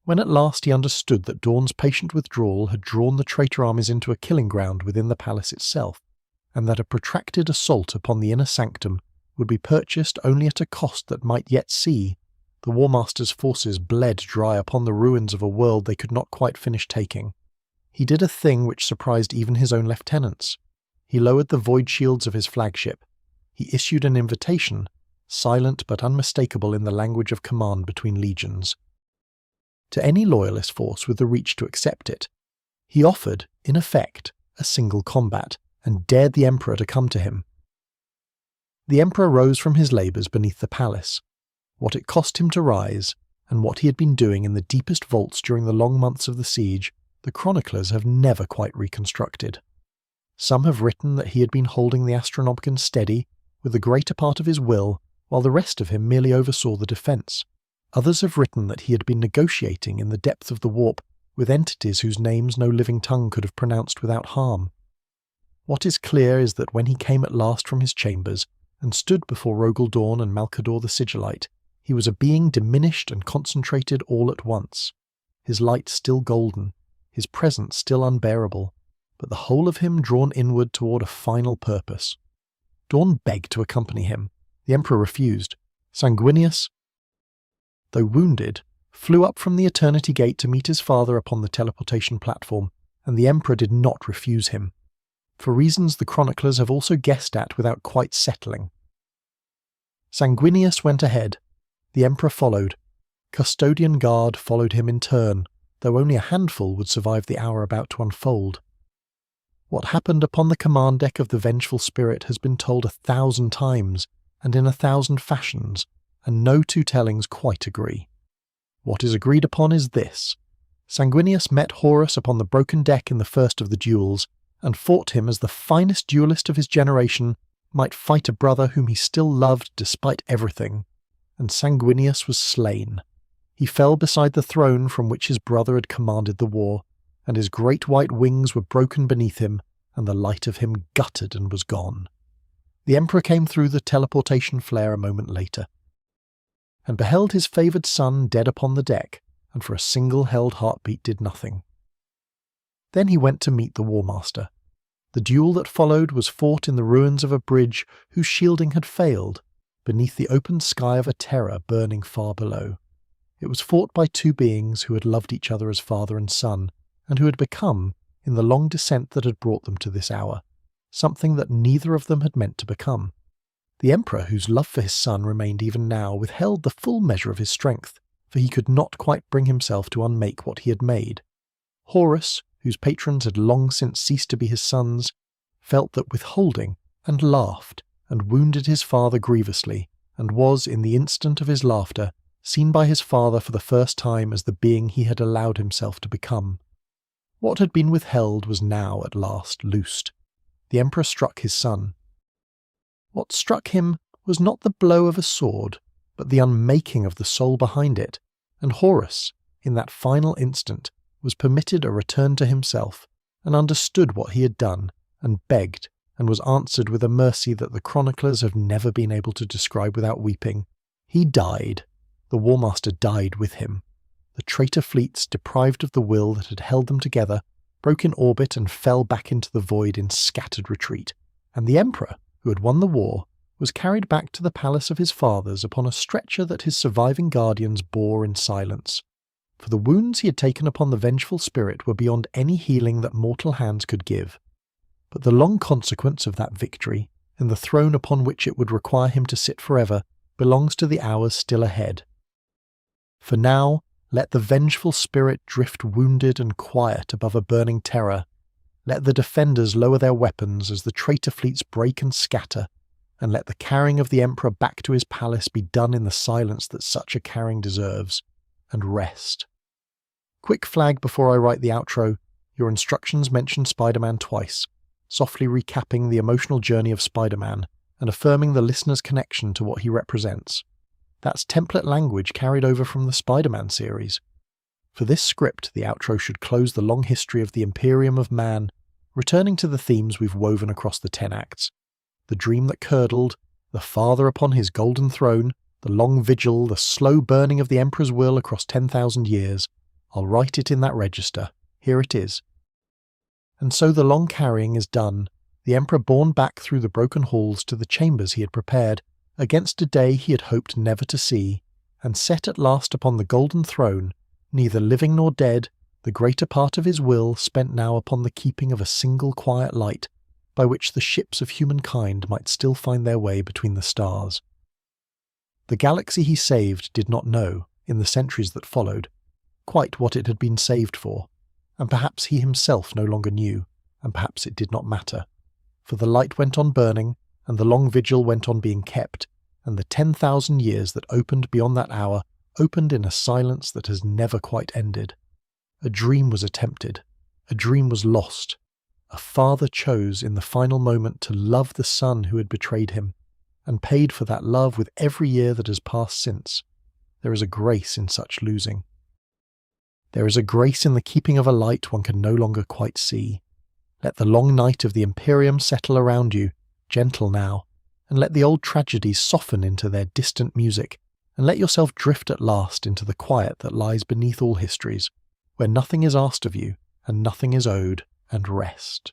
When at last he understood that Dawn's patient withdrawal had drawn the traitor armies into a killing ground within the palace itself, and that a protracted assault upon the inner sanctum would be purchased only at a cost that might yet see, the War Master's forces bled dry upon the ruins of a world they could not quite finish taking. He did a thing which surprised even his own lieutenants. He lowered the void shields of his flagship. He issued an invitation, silent but unmistakable in the language of command between legions, to any loyalist force with the reach to accept it. He offered, in effect, a single combat, and dared the Emperor to come to him. The Emperor rose from his labours beneath the palace. What it cost him to rise, and what he had been doing in the deepest vaults during the long months of the siege, the chroniclers have never quite reconstructed. Some have written that he had been holding the Astronomicon steady, with the greater part of his will, while the rest of him merely oversaw the defence. Others have written that he had been negotiating in the depth of the warp with entities whose names no living tongue could have pronounced without harm. What is clear is that when he came at last from his chambers, and stood before Rogel Dawn and Malcador the Sigillite, he was a being diminished and concentrated all at once. His light still golden, his presence still unbearable, but the whole of him drawn inward toward a final purpose. Dawn begged to accompany him. The Emperor refused. Sanguinius, though wounded, flew up from the Eternity Gate to meet his father upon the teleportation platform, and the Emperor did not refuse him, for reasons the chroniclers have also guessed at without quite settling. Sanguinius went ahead. The Emperor followed. Custodian Guard followed him in turn, though only a handful would survive the hour about to unfold. What happened upon the command deck of the Vengeful Spirit has been told 1,000 times, and in 1,000 fashions, and no two tellings quite agree. What is agreed upon is this. Sanguinius met Horus upon the broken deck in the first of the duels, and fought him as the finest duellist of his generation might fight a brother whom he still loved despite everything, and Sanguinius was slain. He fell beside the throne from which his brother had commanded the war, and his great white wings were broken beneath him, and the light of him guttered and was gone. The Emperor came through the teleportation flare a moment later, and beheld his favoured son dead upon the deck, and for a single held heartbeat did nothing. Then he went to meet the War Master. The duel that followed was fought in the ruins of a bridge whose shielding had failed, beneath the open sky of a terror burning far below. It was fought by two beings who had loved each other as father and son, and who had become, in the long descent that had brought them to this hour, something that neither of them had meant to become. The Emperor, whose love for his son remained even now, withheld the full measure of his strength, for he could not quite bring himself to unmake what he had made. Horus, whose patrons had long since ceased to be his sons, felt that withholding, and laughed, and wounded his father grievously, and was, in the instant of his laughter, seen by his father for the first time as the being he had allowed himself to become. What had been withheld was now, at last, loosed. The Emperor struck his son. What struck him was not the blow of a sword, but the unmaking of the soul behind it, and Horus, in that final instant, was permitted a return to himself, and understood what he had done, and begged, and was answered with a mercy that the chroniclers have never been able to describe without weeping. He died. The War Master died with him. The traitor fleets, deprived of the will that had held them together, broke in orbit and fell back into the void in scattered retreat, and the Emperor, who had won the war, was carried back to the palace of his fathers upon a stretcher that his surviving guardians bore in silence. For the wounds he had taken upon the Vengeful Spirit were beyond any healing that mortal hands could give. But the long consequence of that victory, and the throne upon which it would require him to sit forever, belongs to the hours still ahead. For now, let the Vengeful Spirit drift wounded and quiet above a burning terror. Let the defenders lower their weapons as the traitor fleets break and scatter, and let the carrying of the Emperor back to his palace be done in the silence that such a carrying deserves, and rest. Quick flag before I write the outro, your instructions mention Spider-Man twice, softly recapping the emotional journey of Spider-Man and affirming the listener's connection to what he represents. That's template language carried over from the Spider-Man series. For this script, the outro should close the long history of the Imperium of Man, returning to the themes we've woven across the 10 acts. The dream that curdled, the father upon his golden throne, the long vigil, the slow burning of the Emperor's will across 10,000 years. I'll write it in that register. Here it is. And so the long carrying is done, the Emperor borne back through the broken halls to the chambers he had prepared, against a day he had hoped never to see, and set at last upon the golden throne, neither living nor dead, the greater part of his will spent now upon the keeping of a single quiet light, by which the ships of humankind might still find their way between the stars. The galaxy he saved did not know, in the centuries that followed, quite what it had been saved for, and perhaps he himself no longer knew, and perhaps it did not matter, for the light went on burning, and the long vigil went on being kept, and the 10,000 years that opened beyond that hour opened in a silence that has never quite ended. A dream was attempted, a dream was lost. A father chose in the final moment to love the son who had betrayed him, and paid for that love with every year that has passed since. There is a grace in such losing. There is a grace in the keeping of a light one can no longer quite see. Let the long night of the Imperium settle around you, gentle now, and let the old tragedies soften into their distant music, and let yourself drift at last into the quiet that lies beneath all histories, where nothing is asked of you, and nothing is owed, and rest.